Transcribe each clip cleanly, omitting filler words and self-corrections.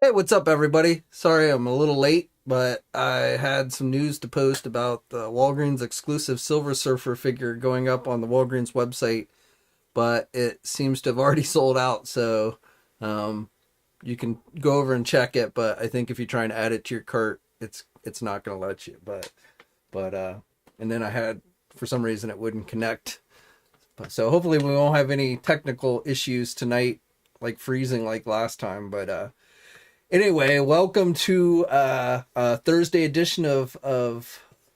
Hey, what's up, everybody? Sorry I'm a little late, but I had some news to post about the Walgreens exclusive Silver Surfer figure going up on the Walgreens website, but it seems to have already sold out, so um, you can go over and check it, but I think if you try and add it to your cart, it's not going to let you. But and then I had, for some reason, it wouldn't connect. So hopefully we won't have any technical issues tonight, like freezing like last time, but anyway, welcome to a Thursday edition of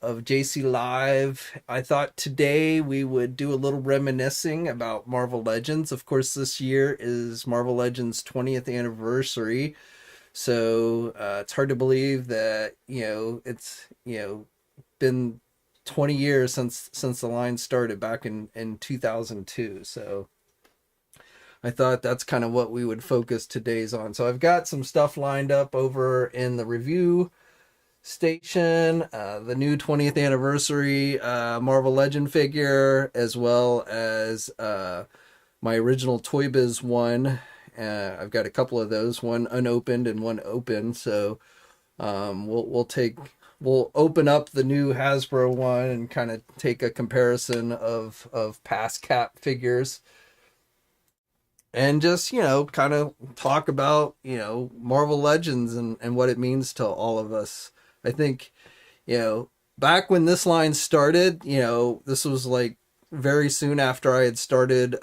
JayC Live. I thought today we would do a little reminiscing about Marvel Legends. Of course, this year is Marvel Legends 20th anniversary, so it's hard to believe that it's been 20 years since the line started back in 2002. So I thought that's kind of what we would focus today's on. So I've got some stuff lined up over in the review station, the new 20th anniversary Marvel Legend figure, as well as my original Toy Biz one. I've got a couple of those, one unopened and one open. So we'll open up the new Hasbro one and kind of take a comparison of past Cap figures, and just kind of talk about Marvel Legends and what it means to all of us. I think back when this line started, this was like very soon after I had started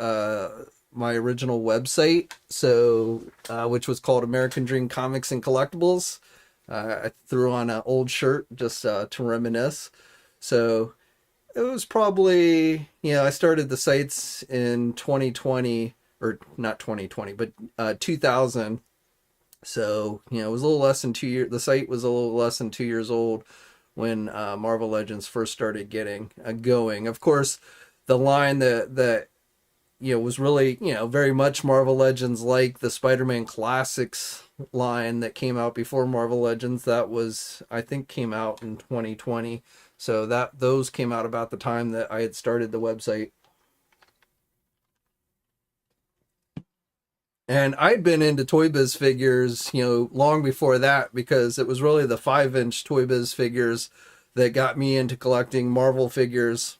my original website, so which was called American Dream Comics and Collectibles. I threw on an old shirt just to reminisce. So it was probably, I started the sites in 2020, or not 2020, but 2000. So, it was a little less than 2 years. The site was a little less than 2 years old when Marvel Legends first started getting going. Of course, the line that was really, very much Marvel Legends, like the Spider-Man Classics line that came out before Marvel Legends, that was, I think, came out in 2020. So those came out about the time that I had started the website. And I'd been into Toy Biz figures, long before that, because it was really the 5-inch Toy Biz figures that got me into collecting Marvel figures.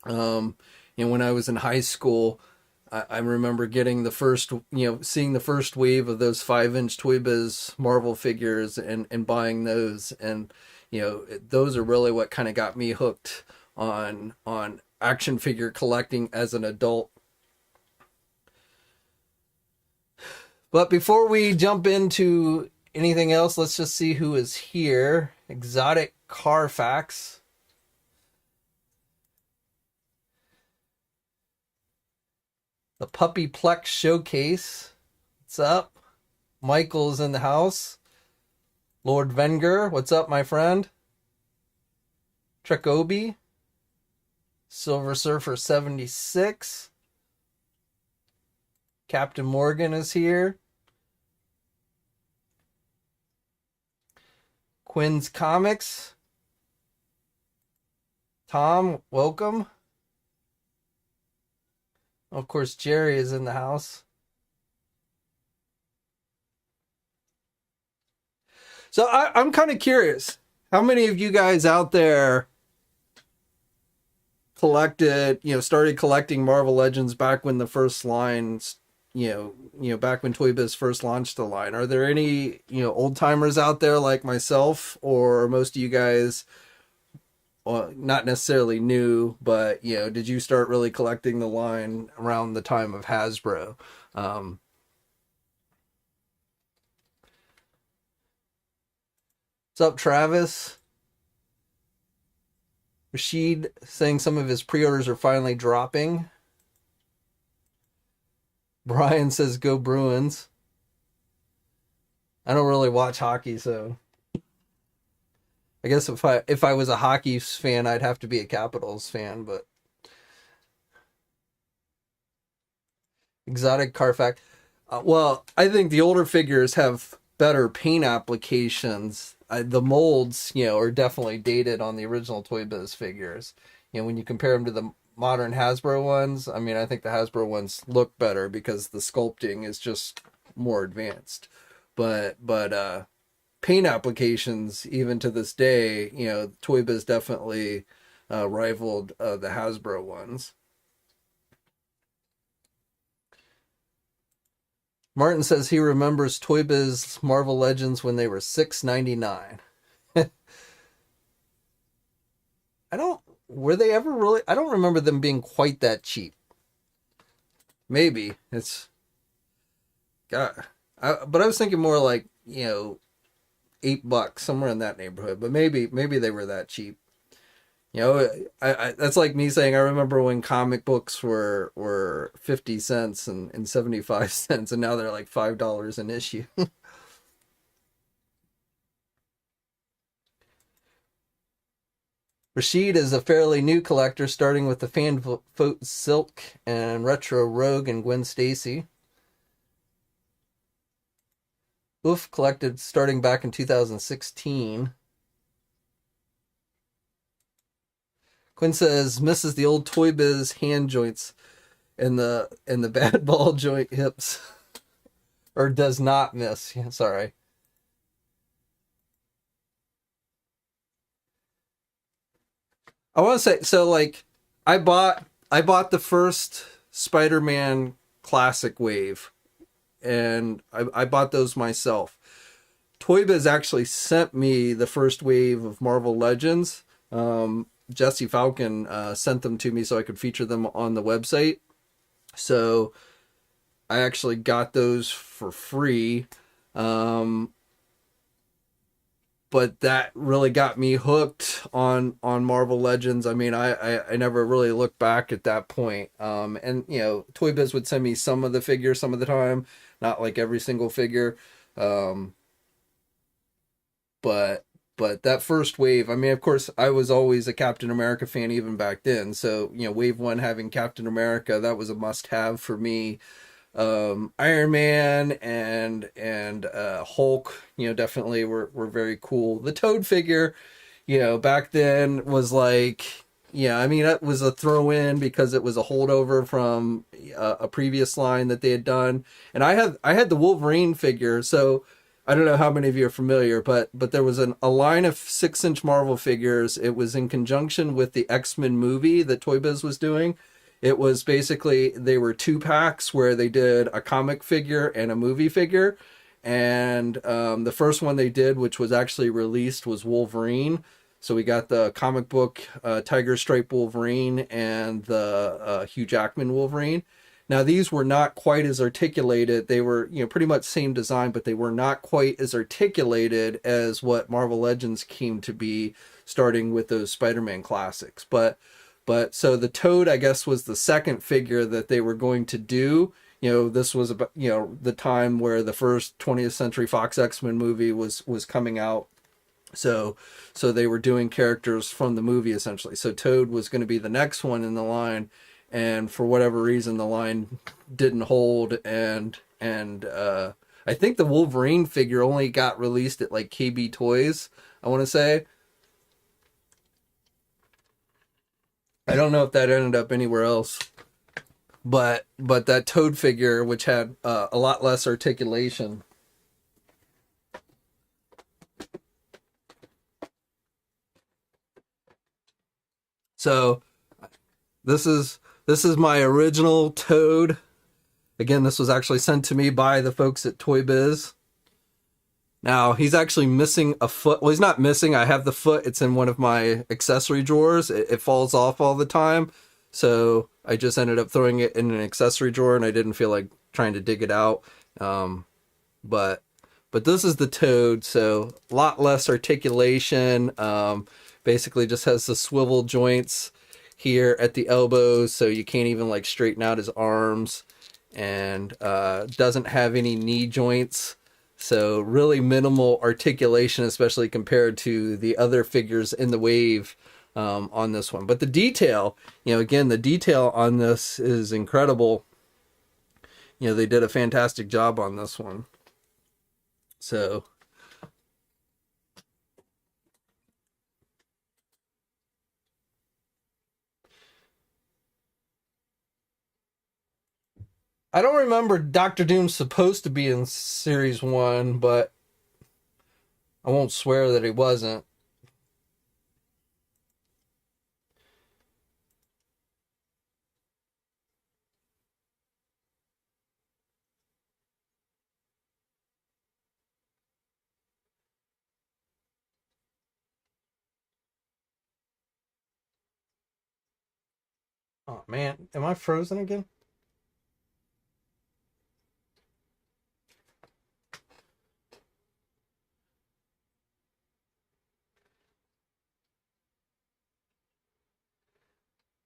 When I was in high school, I remember getting the first, seeing the first wave of those 5-inch Toy Biz Marvel figures and buying those. And, those are really what kind of got me hooked on action figure collecting as an adult. But before we jump into anything else, let's just see who is here. Exotic Carfax. The Puppy Plex Showcase. What's up? Michael's in the house. Lord Venger, what's up, my friend? Trekobi. Silver Surfer 76. Captain Morgan is here. Quinn's Comics. Tom, welcome. Of course, Jerry is in the house. So I'm kind of curious. How many of you guys out there collected, started collecting Marvel Legends back when the first lines, back when Toy Biz first launched the line? Are there any, old timers out there like myself, or most of you guys, well, not necessarily new, but, did you start really collecting the line around the time of Hasbro? What's up, Travis? Rashid saying some of his pre-orders are finally dropping. Brian says go Bruins. I don't really watch hockey, so I guess if I was a hockey fan, I'd have to be a Capitals fan. But Exotic Carfax. Well, I think the older figures have better paint applications. The molds, are definitely dated on the original Toy Biz figures. When you compare them to the modern Hasbro ones, I think the Hasbro ones look better because the sculpting is just more advanced. but paint applications, even to this day, Toy Biz definitely rivaled the Hasbro ones. Martin says he remembers Toy Biz Marvel Legends when they were $6.99. Were they ever really? I don't remember them being quite that cheap. Maybe it's, God, but I was thinking more like, $8, somewhere in that neighborhood. But maybe they were that cheap. I that's like me saying I remember when comic books were 50 cents and 75 cents, and now they're like $5 an issue. Rashid is a fairly new collector, starting with the fan vote Silk and Retro Rogue and Gwen Stacy. Oof collected starting back in 2016. Quinn says misses the old Toy Biz hand joints and the bad ball joint hips, or does not miss. Yeah, sorry. I want to say so. Like, I bought the first Spider-Man classic wave, and I bought those myself. Toy Biz actually sent me the first wave of Marvel Legends. Jesse Falcon sent them to me so I could feature them on the website. So I actually got those for free. But that really got me hooked on Marvel Legends. I mean, I never really looked back at that point. And Toy Biz would send me some of the figures some of the time, not like every single figure. But that first wave, I mean, of course, I was always a Captain America fan even back then. So, wave one having Captain America, that was a must-have for me. Iron Man and Hulk, definitely were very cool. The Toad figure, back then was like, I mean, that was a throw-in because it was a holdover from a previous line that they had done. And I had the Wolverine figure, so I don't know how many of you are familiar, but there was a line of 6-inch Marvel figures. It was in conjunction with the X-Men movie that Toy Biz was doing. It was basically, they were 2-packs where they did a comic figure and a movie figure. And the first one they did, which was actually released, was Wolverine. So we got the comic book Tiger Stripe Wolverine and the Hugh Jackman Wolverine. Now, these were not quite as articulated. They were, pretty much same design, but they were not quite as articulated as what Marvel Legends came to be, starting with those Spider-Man classics. But so the Toad, I guess, was the second figure that they were going to do. This was about, the time where the first 20th Century Fox X-Men movie was coming out. So they were doing characters from the movie, essentially. So Toad was going to be the next one in the line. And for whatever reason, the line didn't hold, and I think the Wolverine figure only got released at like KB Toys, I want to say. I don't know if that ended up anywhere else, but that Toad figure, which had a lot less articulation. So this is my original Toad. Again, this was actually sent to me by the folks at Toy Biz. Now, he's actually missing a foot. Well, he's not missing. I have the foot. It's in one of my accessory drawers. It falls off all the time. So I just ended up throwing it in an accessory drawer, and I didn't feel like trying to dig it out. But this is the Toad, so a lot less articulation. Basically just has the swivel joints here at the elbows, so you can't even like straighten out his arms, and doesn't have any knee joints. So really minimal articulation, especially compared to the other figures in the wave on this one. But the detail, again, the detail on this is incredible. They did a fantastic job on this one. So I don't remember Doctor Doom's supposed to be in series 1, but I won't swear that he wasn't. Oh man, am I frozen again?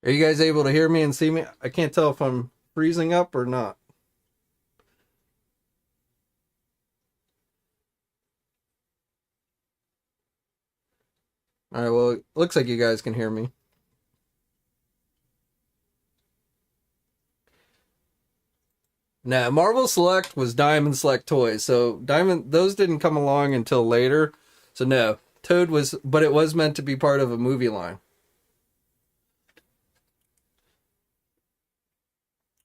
Are you guys able to hear me and see me? I can't tell if I'm freezing up or not. All right, well, it looks like you guys can hear me. Now, Marvel Select was Diamond Select toys, so those didn't come along until later. So no, Toad was, but it was meant to be part of a movie line.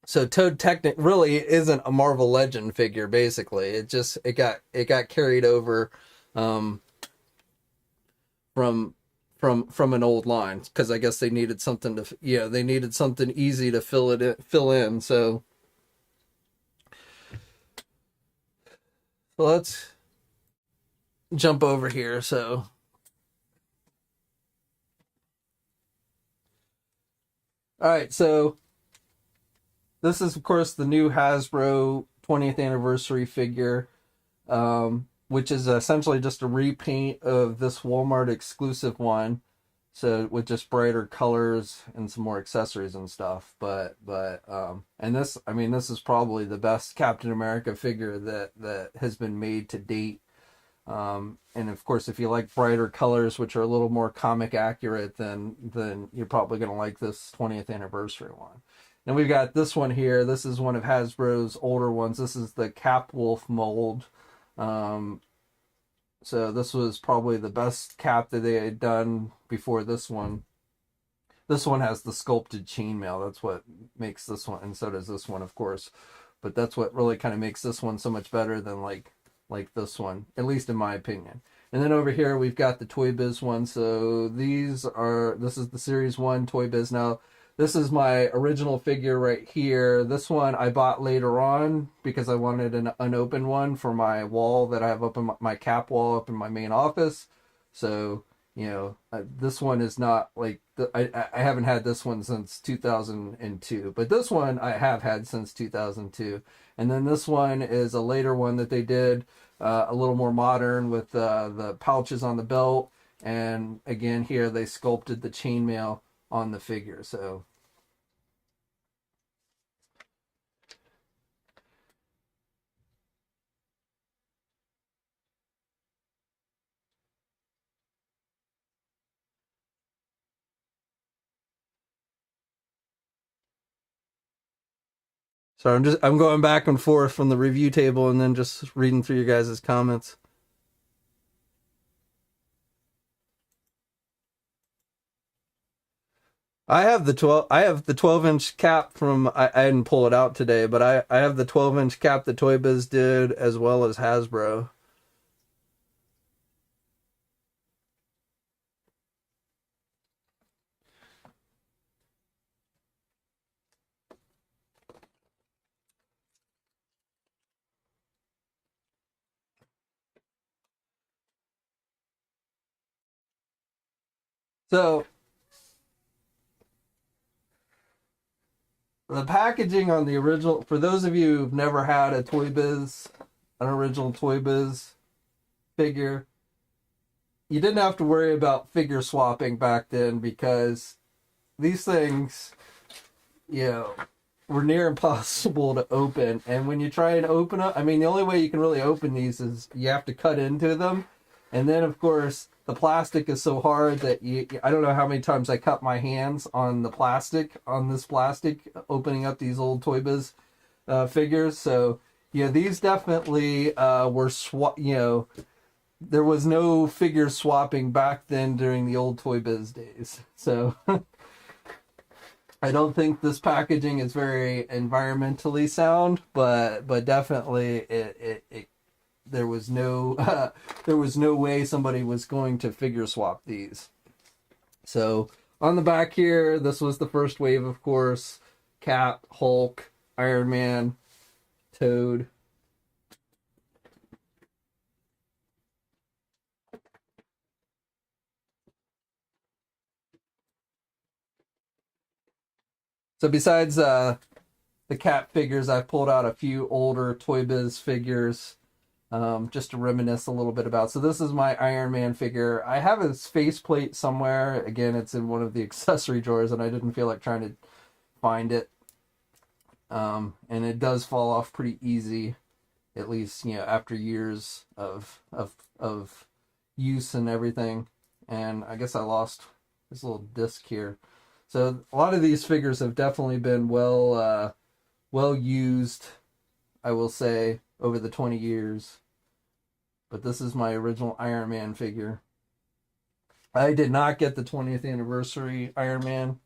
So Toad really isn't a Marvel Legend figure. Basically, it got carried over um, from from an old line because I guess they needed something to they needed something easy to fill in. So let's jump over here. So all right, so this is of course the new Hasbro 20th anniversary figure. Which is essentially just a repaint of this Walmart exclusive one. So with just brighter colors and some more accessories and stuff. And this, I mean, this is probably the best Captain America figure that has been made to date. And of course, if you like brighter colors, which are a little more comic accurate, then you're probably going to like this 20th anniversary one. Then we've got this one here. This is one of Hasbro's older ones. This is the Cap Wolf mold. Um, so this was probably the best cap that they had done before this one. This one has the sculpted chainmail. That's what makes this one, and so does this one, of course. But that's what really kind of makes this one so much better than like this one, at least in my opinion. And then over here we've got the Toy Biz one. So this is the Series 1 Toy Biz. Now, this is my original figure right here. This one I bought later on because I wanted an unopened one for my wall that I have up in my cap wall up in my main office. So, this one is not like, I haven't had this one since 2002, but this one I have had since 2002. And then this one is a later one that they did, a little more modern with the pouches on the belt. And again, here they sculpted the chainmail on the figure. So I'm going back and forth from the review table and then just reading through your guys' comments. I have the 12-inch cap from I didn't pull it out today, but I have the 12-inch cap that Toy Biz did as well as Hasbro. So the packaging on the original, for those of you who've never had an original Toy Biz figure, you didn't have to worry about figure swapping back then because these things, you know, were near impossible to open. And when you try and open them, I mean, the only way you can really open these is you have to cut into them. And then, of course, the plastic is so hard that I don't know how many times I cut my hands on this plastic, opening up these old Toy Biz figures. So, these definitely there was no figure swapping back then during the old Toy Biz days. So, I don't think this packaging is very environmentally sound, but definitely it there was no there was no way somebody was going to figure swap these. So on the back here, this was the first wave, of course. Cap, Hulk, Iron Man, Toad. So besides the Cap figures, I've pulled out a few older Toy Biz figures just to reminisce a little bit about. So this is my Iron Man figure. I have his faceplate somewhere. Again, it's in one of the accessory drawers, and I didn't feel like trying to find it. And it does fall off pretty easy, at least, you know, after years of use and everything. And I guess I lost this little disc here. So a lot of these figures have definitely been well used, I will say, over the 20 years. But this is my original Iron Man figure. I did not get the 20th anniversary Iron Man,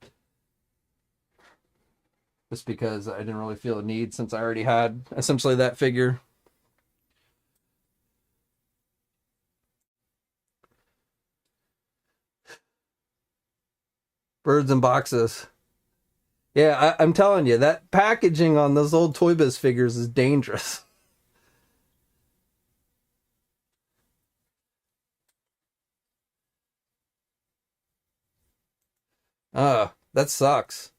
just because I didn't really feel a need since I already had essentially that figure. Birds and boxes. Yeah, I'm telling you, that packaging on those old Toy Biz figures is dangerous. That sucks.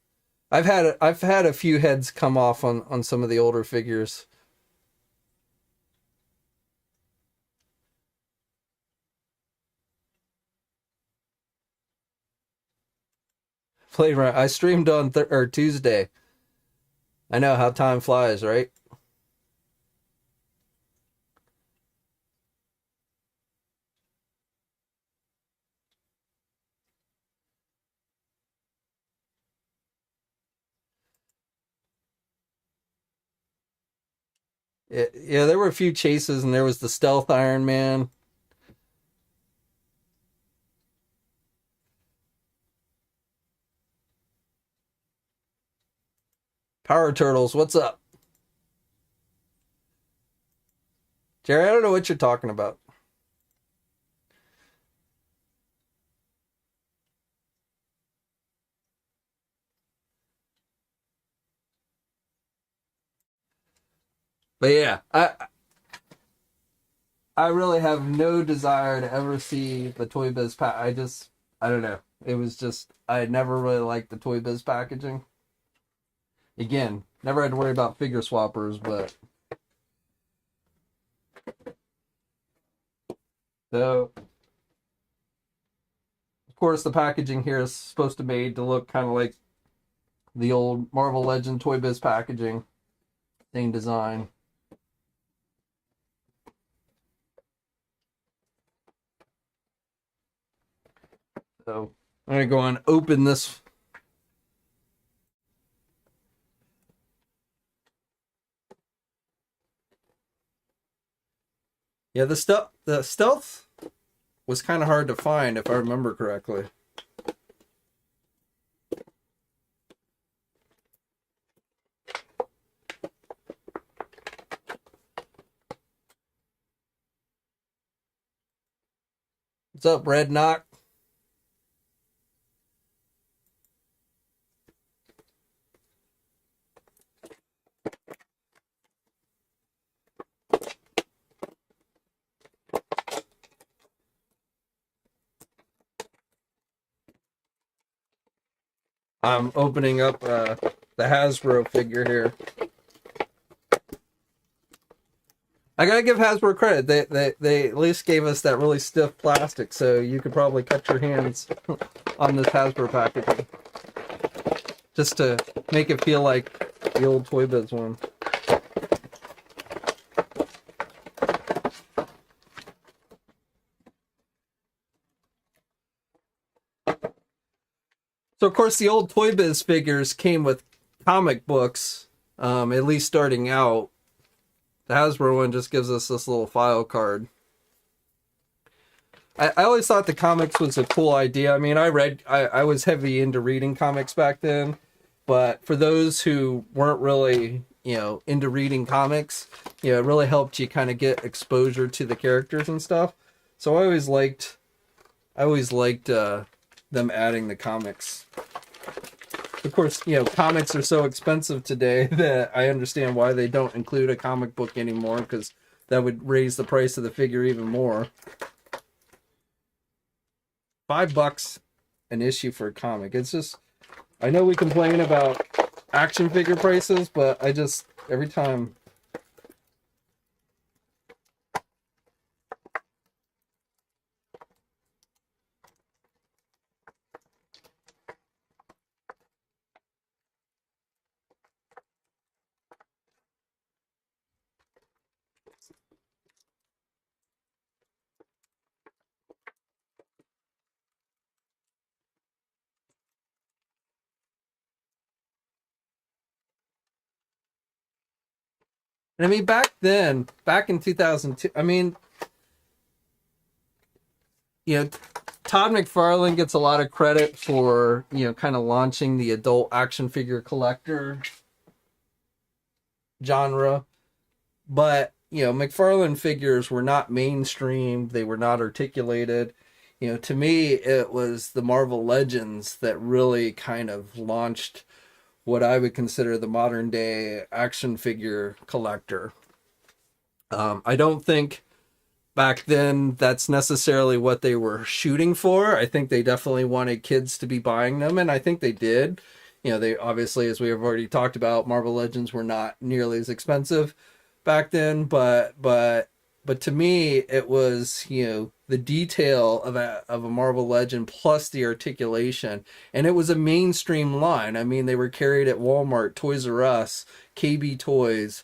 I've had a few heads come off on some of the older figures. Played around. I streamed on or Tuesday. I know how time flies, right? Yeah, there were a few chases, and there was the Stealth Iron Man. Power Turtles, what's up? Jerry, I don't know what you're talking about. But yeah, I really have no desire to ever see the Toy Biz pack. I don't know. It was just, I never really liked the Toy Biz packaging. Again, never had to worry about figure swappers, but so of course the packaging here is supposed to be made to look kind of like the old Marvel Legend Toy Biz packaging, same design. So I'm gonna go and open this. Yeah, the stealth was kind of hard to find if I remember correctly. What's up, Red Knock? I'm opening up the Hasbro figure here. I gotta give Hasbro credit. They at least gave us that really stiff plastic, so you could probably cut your hands on this Hasbro packaging, just to make it feel like the old Toy Biz one. So of course the old Toy Biz figures came with comic books, at least starting out. The Hasbro one just gives us this little file card. I always thought the comics was a cool idea. I mean, I was heavy into reading comics back then, But for those who weren't really, into reading comics, it really helped you kind of get exposure to the characters and stuff. So I always liked them adding the comics. Of course, comics are so expensive today that I understand why they don't include a comic book anymore, because that would raise the price of the figure even more. $5 an issue for a comic. It's just, I know we complain about action figure prices, but every time. And I mean, back in 2002, I mean, Todd McFarlane gets a lot of credit for, kind of launching the adult action figure collector genre. But, McFarlane figures were not mainstream. They were not articulated. To me, it was the Marvel Legends that really kind of launched what I would consider the modern day action figure collector. I don't think back then that's necessarily what they were shooting for. I think they definitely wanted kids to be buying them, and I think they did. They obviously, as we have already talked about, Marvel Legends were not nearly as expensive back then, but to me it was, the detail of a Marvel Legend plus the articulation, and it was a mainstream line. I mean, they were carried at Walmart, Toys R Us, KB Toys,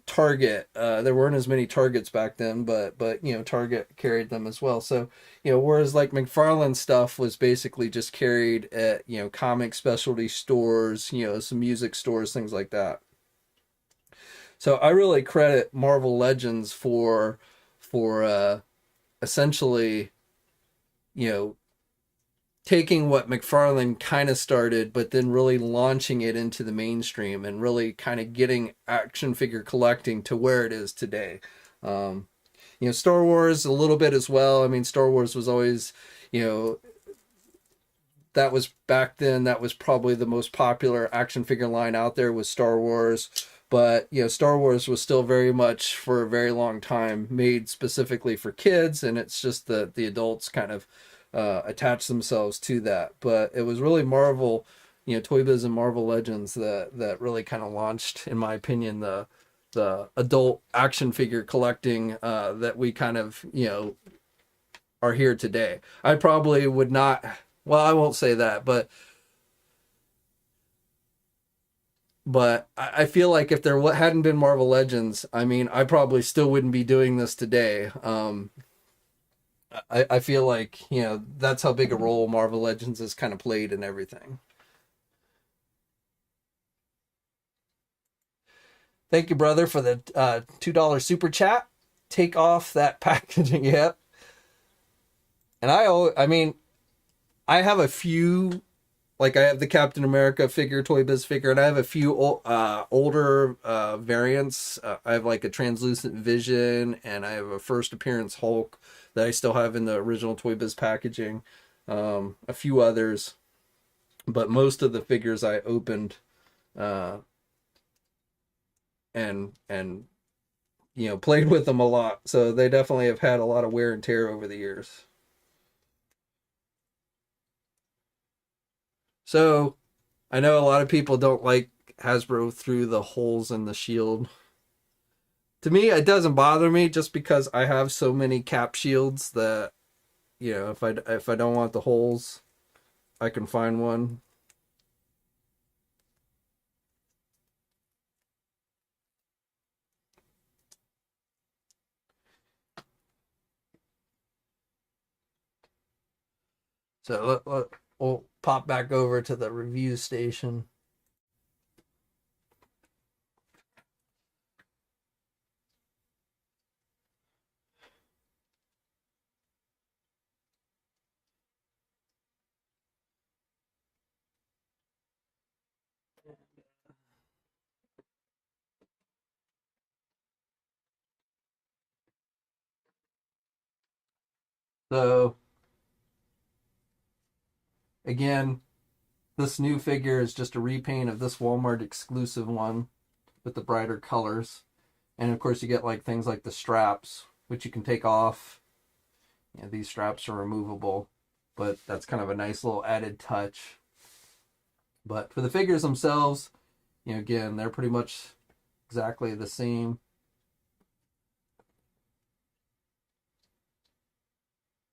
Target. There weren't as many Targets back then, but Target carried them as well. So, whereas like McFarlane stuff was basically just carried at, comic specialty stores, some music stores, things like that. So I really credit Marvel Legends for essentially, you know, taking what McFarlane kind of started, but then really launching it into the mainstream and really kind of getting action figure collecting to where it is today. Um, Star Wars a little bit as well. I mean, Star Wars was always, you know, that was back then, that was probably the most popular action figure line out there was Star Wars. But, Star Wars was still very much for a very long time made specifically for kids. And it's just that the adults kind of attach themselves to that. But it was really Marvel, Toy Biz and Marvel Legends that really kind of launched, in my opinion, the adult action figure collecting that we kind of, are here today. I probably would not, well, I won't say that, but I feel like if there hadn't been Marvel Legends, I mean, I probably still wouldn't be doing this today. I feel like, that's how big a role Marvel Legends has kind of played in everything. Thank you, brother, for the $2 super chat. Take off that packaging. Yep. And I mean, I have a few, like I have the Captain America figure, Toy Biz figure, and I have a few older variants. I have like a translucent Vision, and I have a first appearance Hulk that I still have in the original Toy Biz packaging. A few others, but most of the figures I opened uh, and played with them a lot. So they definitely have had a lot of wear and tear over the years. So I know a lot of people don't like Hasbro through the holes in the shield. To me, it doesn't bother me just because I have so many cap shields that, if I don't want the holes, I can find one. So we'll pop back over to the review station. So again, this new figure is just a repaint of this Walmart exclusive one with the brighter colors. And of course you get like things like the straps, which you can take off. Yeah, these straps are removable, but that's kind of a nice little added touch. But for the figures themselves, again, they're pretty much exactly the same.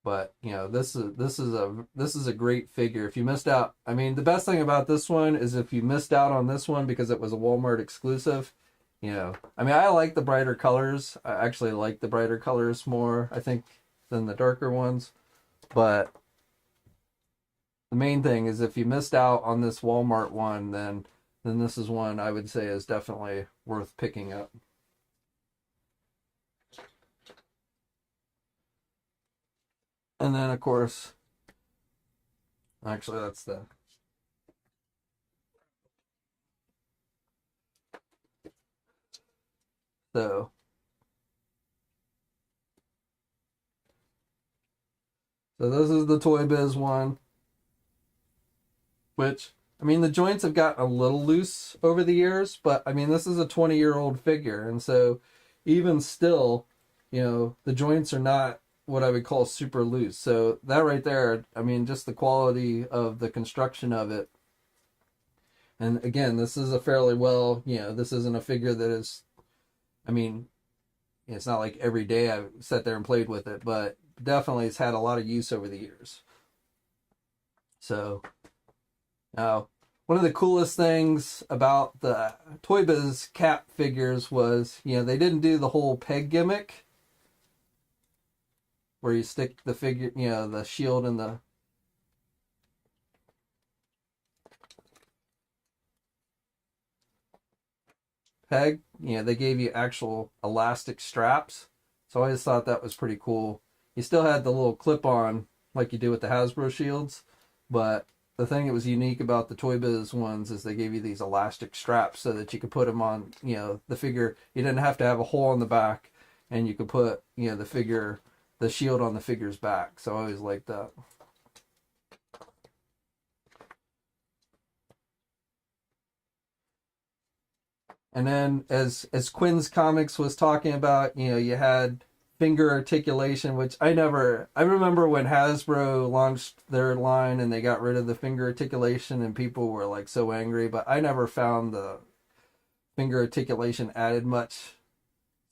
But this is a great figure. If you missed out, I mean, the best thing about this one is if you missed out on this one because it was a Walmart exclusive, I mean, I like the brighter colors. I actually like the brighter colors more, I think, than the darker ones. But the main thing is if you missed out on this Walmart one, then this is one I would say is definitely worth picking up. And then, of course, actually, that's the... So this is the Toy Biz one, which, I mean, the joints have gotten a little loose over the years, but I mean, this is a 20-year-old figure. And so even still, the joints are not what I would call super loose. So that right there, I mean, just the quality of the construction of it. And again, this is a fairly well, this isn't a figure that is, I mean, it's not like every day I sat there and played with it, but definitely it's had a lot of use over the years. So now, one of the coolest things about the Toy Biz Cap figures was, they didn't do the whole peg gimmick where you stick the figure, the shield in the peg. They gave you actual elastic straps. So I always thought that was pretty cool. You still had the little clip-on like you do with the Hasbro shields, but the thing that was unique about the Toy Biz ones is they gave you these elastic straps so that you could put them on, the figure. You didn't have to have a hole in the back, and you could put, the shield on the figure's back. So I always liked that. And then as Quinn's Comics was talking about, you had finger articulation, which I remember when Hasbro launched their line and they got rid of the finger articulation and people were like so angry, but I never found the finger articulation added much.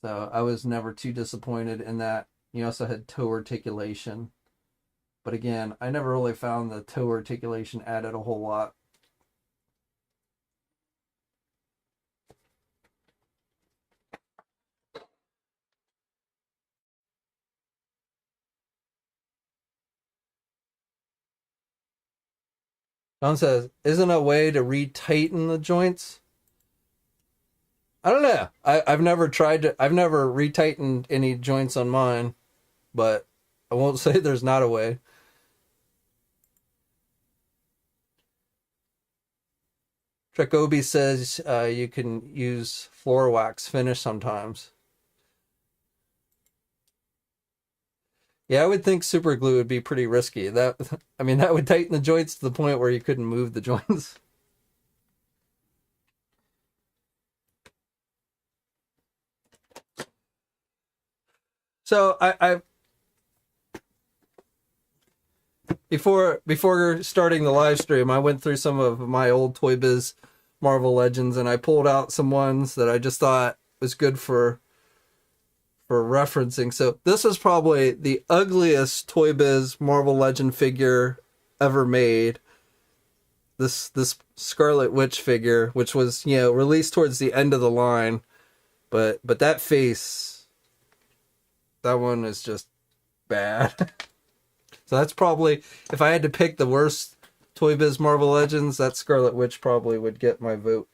So I was never too disappointed in that. You also had toe articulation. But again, I never really found the toe articulation added a whole lot. Don says, isn't a way to retighten the joints? I don't know. I've never retightened any joints on mine, but I won't say there's not a way. Trekobi says you can use floor wax finish sometimes. Yeah, I would think super glue would be pretty risky. That would tighten the joints to the point where you couldn't move the joints. So I before starting the live stream, I went through some of my old Toy Biz Marvel Legends, and I pulled out some ones that I just thought was good for referencing. So this is probably the ugliest Toy Biz Marvel Legend figure ever made. This Scarlet Witch figure, which was, released towards the end of the line, but that face, that one is just bad. So that's probably, if I had to pick the worst Toy Biz Marvel Legends, that Scarlet Witch probably would get my vote.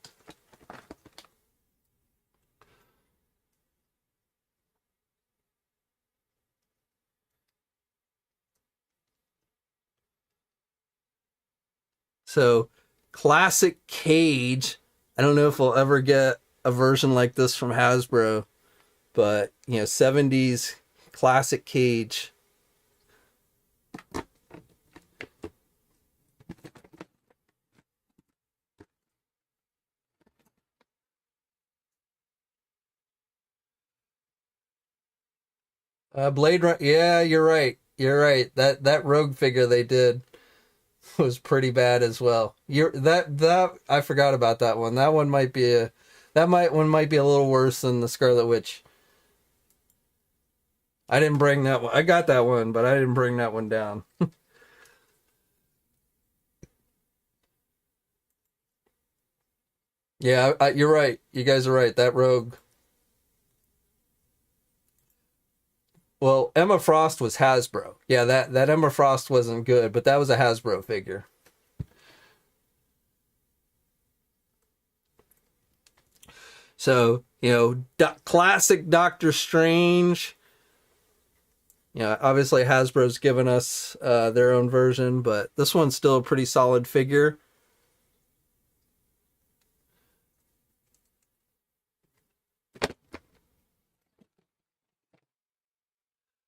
So, classic Cage. I don't know if we'll ever get a version like this from Hasbro, but 70s classic Cage. Blade Runner. Yeah, you're right. You're right. That Rogue figure they did was pretty bad as well. That I forgot about that one. That one might be a that might one might be a little worse than the Scarlet Witch. I didn't bring that one. I got that one, but I didn't bring that one down. Yeah, you're right. You guys are right. That Rogue. Well, Emma Frost was Hasbro. Yeah, that Emma Frost wasn't good, but that was a Hasbro figure. So, classic Doctor Strange. Obviously Hasbro's given us their own version, but this one's still a pretty solid figure.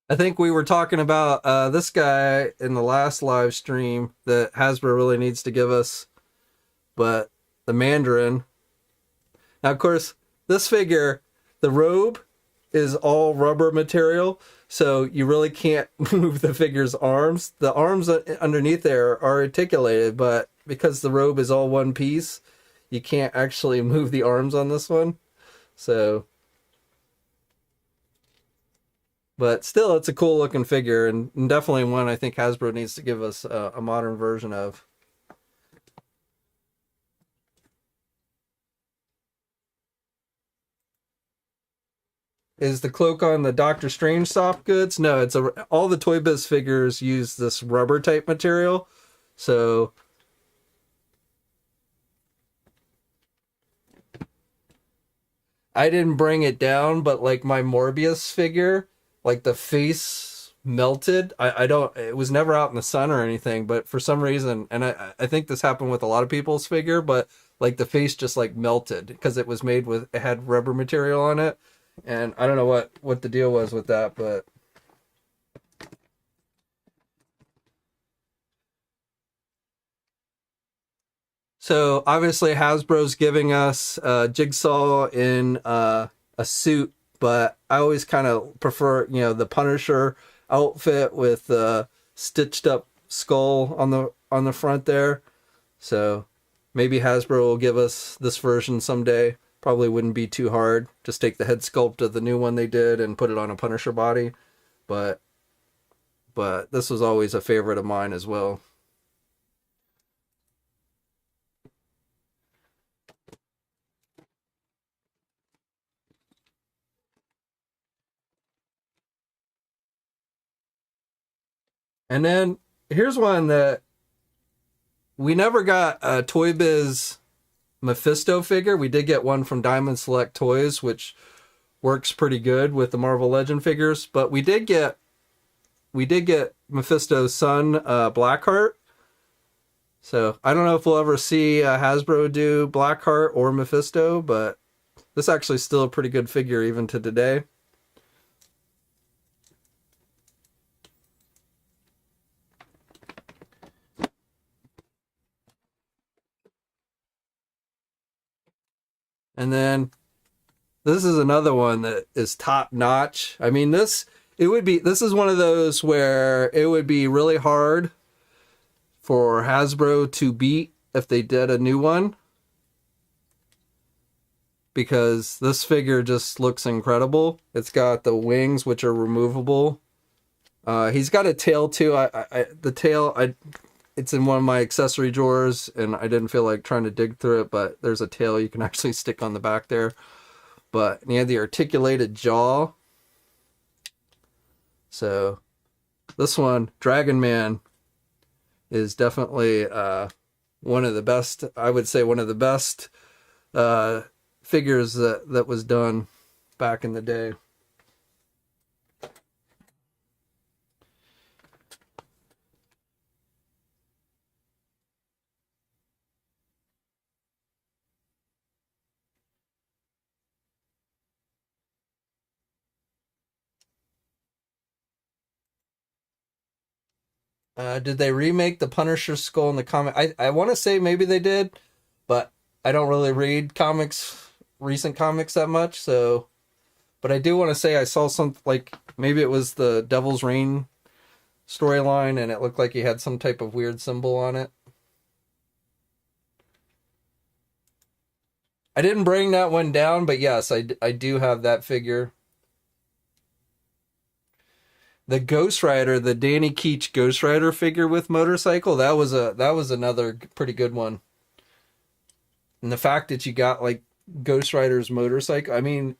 I think we were talking about this guy in the last live stream that Hasbro really needs to give us, but the Mandarin. Now, of course, this figure, the robe is all rubber material, so you really can't move the figure's arms. The arms underneath there are articulated, but because the robe is all one piece, you can't actually move the arms on this one. So, but still, it's a cool looking figure, and definitely one I think Hasbro needs to give us a modern version of. Is the cloak on the Doctor Strange soft goods? No, all the Toy Biz figures use this rubber type material. So I didn't bring it down, but like my Morbius figure, like the face melted. I don't, it was never out in the sun or anything, but for some reason, and I think this happened with a lot of people's figure, but like the face just like melted because it had rubber material on it. And I don't know what the deal was with that, but so obviously Hasbro's giving us Jigsaw in a suit, but I always kind of prefer, the Punisher outfit with stitched up skull on the front there. So maybe Hasbro will give us this version someday. Probably wouldn't be too hard. Just take the head sculpt of the new one they did and put it on a Punisher body. But this was always a favorite of mine as well. And then here's one that we never got a Toy Biz Mephisto figure. We did get one from Diamond Select Toys, which works pretty good with the Marvel Legend figures. But we did get Mephisto's son, Blackheart. So I don't know if we'll ever see Hasbro do Blackheart or Mephisto, but this actually is still a pretty good figure even to today. And then this is another one that is top notch. I mean, this is one of those where it would be really hard for Hasbro to beat if they did a new one, because this figure just looks incredible. It's got the wings, which are removable. He's got a tail too. The tail, it's in one of my accessory drawers, and I didn't feel like trying to dig through it, but there's a tail you can actually stick on the back there. But he had the articulated jaw. So this one, Dragon Man, is definitely one of the best. I would say one of the best figures that was done back in the day. Did they remake the Punisher skull in the comic? I want to say maybe they did, but I don't really read comics, recent comics that much. So, but I do want to say I saw some, like, maybe it was the Devil's Reign storyline, and it looked like he had some type of weird symbol on it. I didn't bring that one down, but yes, I do have that figure. The Ghost Rider, the Danny Keach Ghost Rider figure with motorcycle, that was another pretty good one. And the fact that you got like Ghost Rider's motorcycle, I mean,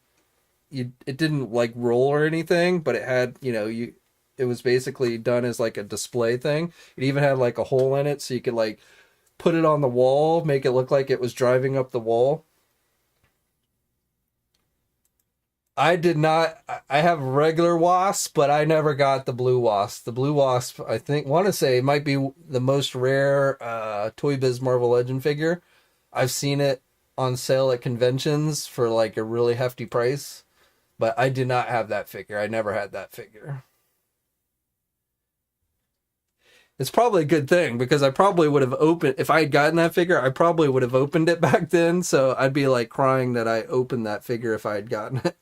it didn't like roll or anything, but it had, it was basically done as like a display thing. It even had like a hole in it so you could like put it on the wall, make it look like it was driving up the wall. I did not. I have regular Wasp, but I never got the blue Wasp. The blue Wasp, I think, want to say, might be the most rare Toy Biz Marvel Legend figure. I've seen it on sale at conventions for like a really hefty price, but I did not have that figure. I never had that figure. It's probably a good thing because I probably would have opened, if I had gotten that figure, I probably would have opened it back then. So I'd be like crying that I opened that figure if I had gotten it.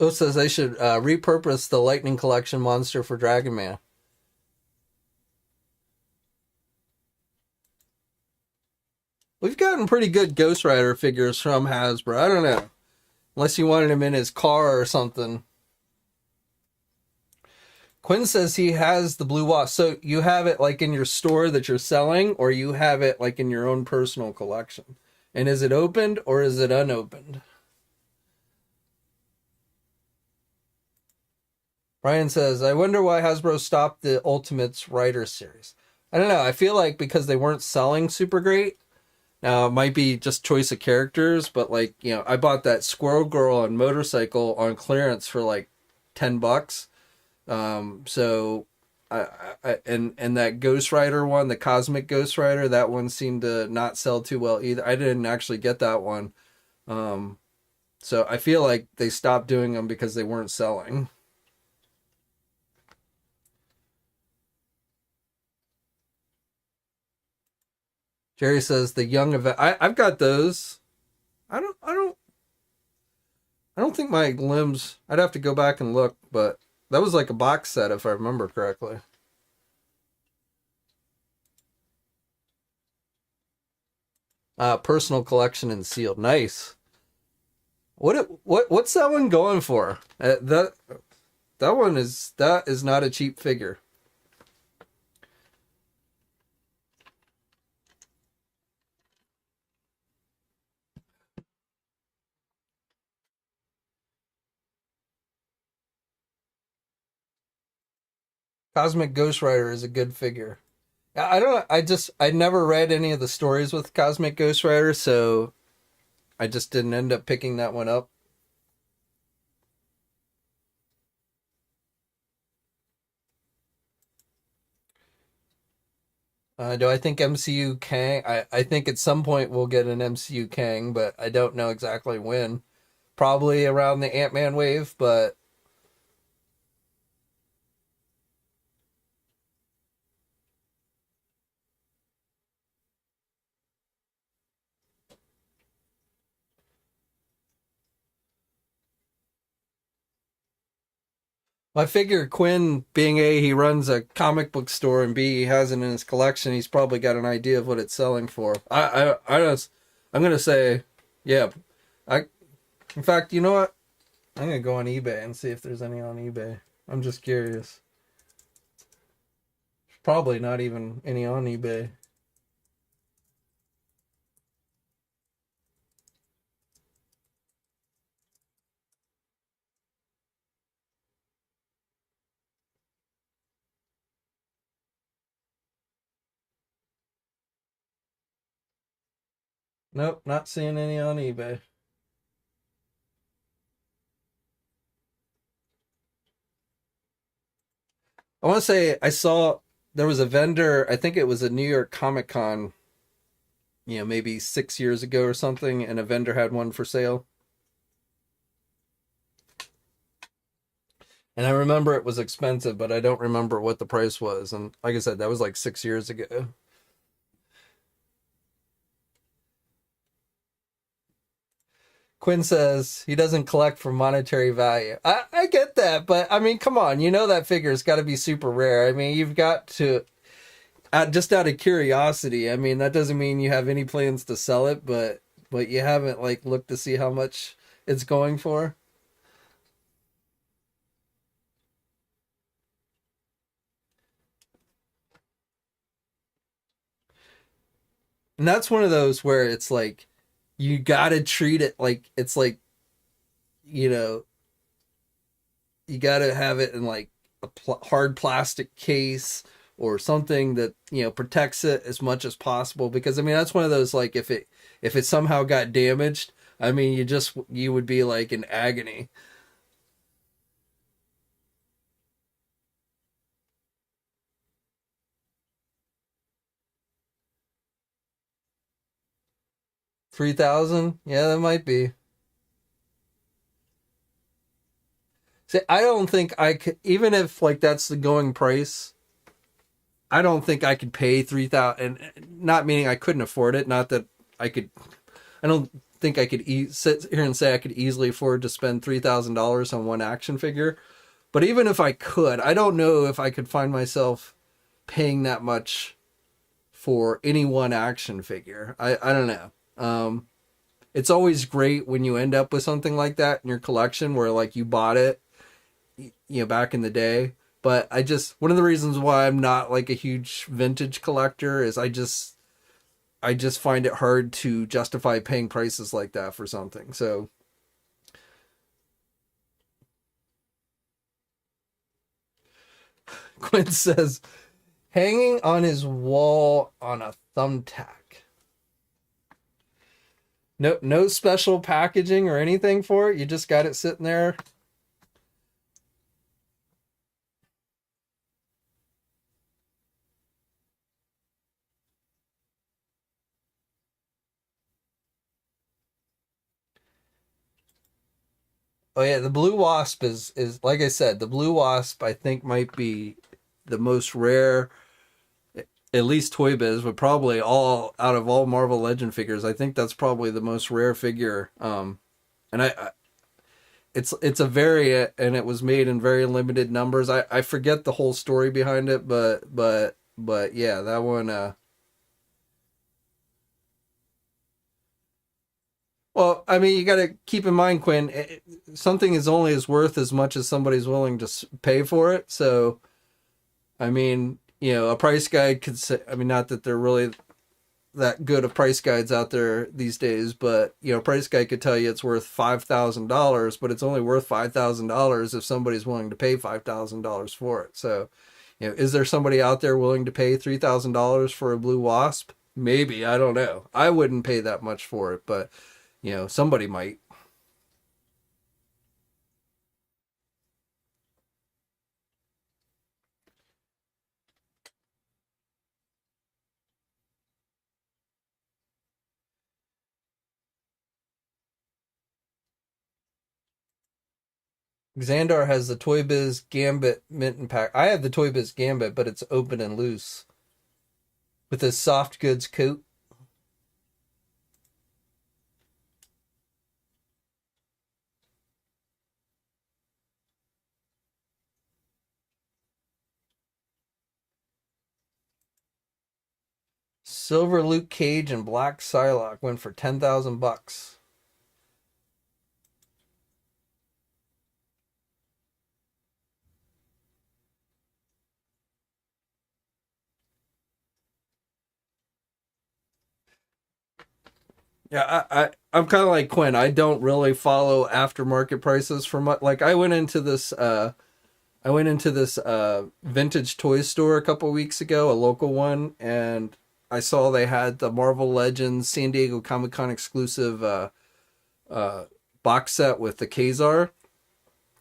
It says they should repurpose the Lightning Collection monster for Dragon Man. We've gotten pretty good Ghost Rider figures from Hasbro. I don't know. Unless you wanted him in his car or something. Quinn says he has the Blue Wasp. So you have it like in your store that you're selling, or you have it like in your own personal collection? And is it opened or is it unopened? Brian says, I wonder why Hasbro stopped the Ultimates Rider series. I don't know. I feel like because they weren't selling super great. Now, it might be just choice of characters, but like, I bought that Squirrel Girl on motorcycle on clearance for like $10. So and that Ghost Rider one, the Cosmic Ghost Rider, that one seemed to not sell too well either. I didn't actually get that one. So I feel like they stopped doing them because they weren't selling. Jerry says the young event. I've got those. I don't think my limbs. I'd have to go back and look, but that was like a box set if I remember correctly. Personal collection and sealed. Nice. What's that one going for? That is not a cheap figure. Cosmic Ghost Rider is a good figure. I never read any of the stories with Cosmic Ghost Rider, so I just didn't end up picking that one up. Do I think MCU Kang? I think at some point we'll get an MCU Kang, but I don't know exactly when. Probably around the Ant-Man wave, but I figure Quinn, being A, he runs a comic book store, and B, he has it in his collection, he's probably got an idea of what it's selling for. I'm gonna say, yeah. I, in fact, you know what? I'm gonna go on eBay and see if there's any on eBay. I'm just curious. Probably not even any on eBay. Nope, not seeing any on eBay. I want to say I saw there was a vendor, I think it was a New York Comic Con, maybe 6 years ago or something, and a vendor had one for sale. And I remember it was expensive, but I don't remember what the price was. And like I said, that was like 6 years ago. Quinn says he doesn't collect for monetary value. I get that, but I mean, come on, that figure's got to be super rare. I mean, you've got to, just out of curiosity. I mean, that doesn't mean you have any plans to sell it, but you haven't like looked to see how much it's going for. And that's one of those where it's like you got to treat it like it's like, you know, you got to have it in like a hard plastic case or something that protects it as much as possible, because I mean that's one of those, like, if it somehow got damaged, I mean you would be like in agony. 3,000, yeah, that might be. See, I don't think I could, even if like that's the going price. I don't think I could pay 3,000, and not meaning I couldn't afford it. Not that I could. I don't think I could sit here and say I could easily afford to spend $3,000 on one action figure. But even if I could, I don't know if I could find myself paying that much for any one action figure. I don't know. It's always great when you end up with something like that in your collection where like you bought it, back in the day. But one of the reasons why I'm not like a huge vintage collector is I just find it hard to justify paying prices like that for something. So Quinn says hanging on his wall on a thumbtack. No special packaging or anything for it. You just got it sitting there. Oh yeah, the blue wasp is like I said, the blue wasp I think might be the most rare, at least Toy Biz, but probably all out of all Marvel Legend figures. I think that's probably the most rare figure. And it's a variant, and it was made in very limited numbers. I forget the whole story behind it, but yeah, that one. Well, I mean, you got to keep in mind, Quinn, something is only as worth as much as somebody's willing to pay for it. So, I mean, a price guide could say, I mean, not that they're really that good of price guides out there these days, but price guide could tell you it's worth $5,000, but it's only worth $5,000 if somebody's willing to pay $5,000 for it. So, is there somebody out there willing to pay $3,000 for a blue wasp? Maybe, I don't know. I wouldn't pay that much for it, but somebody might. Xandar has the Toy Biz Gambit Mitten Pack. I have the Toy Biz Gambit, but it's open and loose with a soft goods coat. Silver Luke Cage and black Psylocke went for 10,000 bucks. Yeah, I'm kind of like Quinn. I don't really follow aftermarket prices for much. Like I went into this vintage toy store a couple weeks ago, a local one, and I saw they had the Marvel Legends San Diego Comic-Con exclusive box set with the Kazar,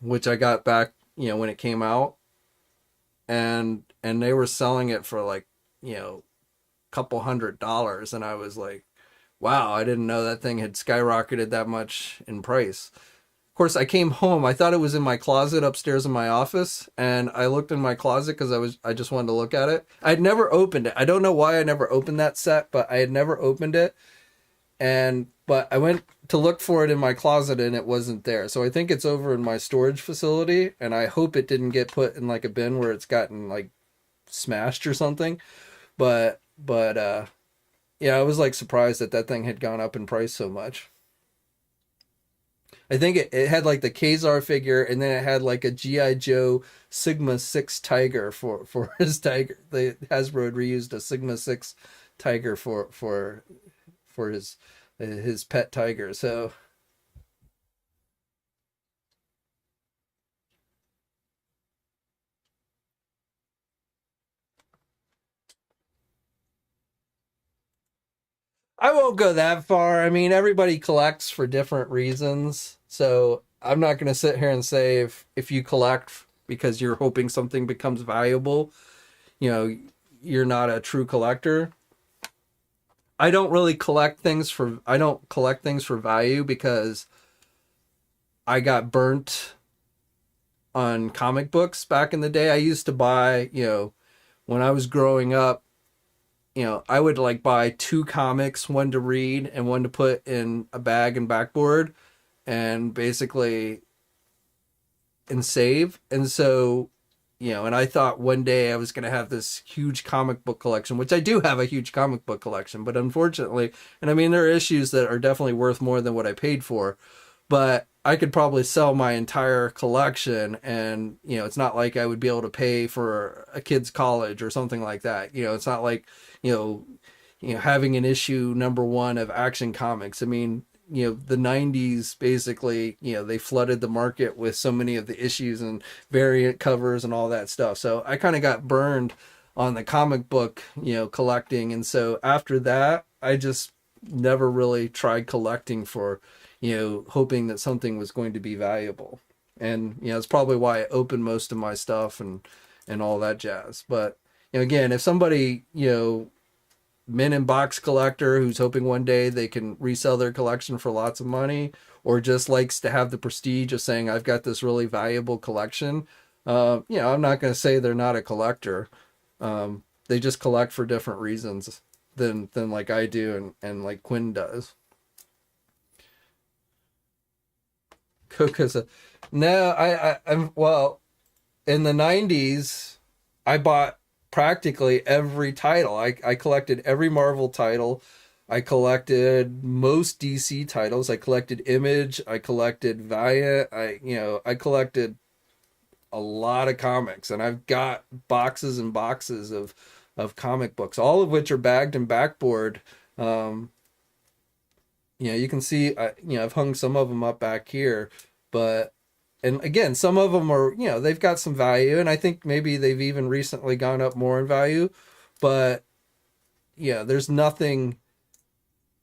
which I got back, when it came out, and they were selling it for like, couple $100, and I was like, wow, I didn't know that thing had skyrocketed that much in price. Of course, I came home. I thought it was in my closet upstairs in my office, and I looked in my closet because I just wanted to look at it. I'd never opened it. I don't know why I never opened that set, but I had never opened it. But I went to look for it in my closet, and it wasn't there. So I think it's over in my storage facility, and I hope it didn't get put in like a bin where it's gotten like smashed or something. But yeah, I was like surprised that thing had gone up in price so much. I think it had like the Kazar figure, and then it had like a G.I. Joe Sigma 6 Tiger for his tiger. Hasbro had reused a Sigma 6 Tiger for his pet tiger. So I won't go that far. I mean, everybody collects for different reasons. So I'm not going to sit here and say if you collect because you're hoping something becomes valuable, you're not a true collector. I don't collect things for value because I got burnt on comic books back in the day. I used to buy, when I was growing up, I would like buy 2 comics, one to read and one to put in a bag and backboard and basically and save. And so, and I thought one day I was going to have this huge comic book collection, which I do have a huge comic book collection, but unfortunately, and I mean, there are issues that are definitely worth more than what I paid for, but I could probably sell my entire collection, and it's not like I would be able to pay for a kid's college or something like that. It's not like having an issue #1 of Action Comics. I mean, the 90s basically, they flooded the market with so many of the issues and variant covers and all that stuff. So I kind of got burned on the comic book, collecting, and so after that, I just never really tried collecting for hoping that something was going to be valuable. And, it's probably why I opened most of my stuff and all that jazz. But, again, if somebody, min and box collector who's hoping one day they can resell their collection for lots of money, or just likes to have the prestige of saying, I've got this really valuable collection, I'm not going to say they're not a collector. They just collect for different reasons than like I do and like Quinn does. Coca's no, I'm well, in the 90s I bought practically every title. I collected every Marvel title. I collected most DC titles. I collected Image. I collected Valiant. I collected a lot of comics, and I've got boxes and boxes of comic books, all of which are bagged and backboard. You can see, I've hung some of them up back here, but, and again, some of them are, they've got some value, and I think maybe they've even recently gone up more in value, but there's nothing,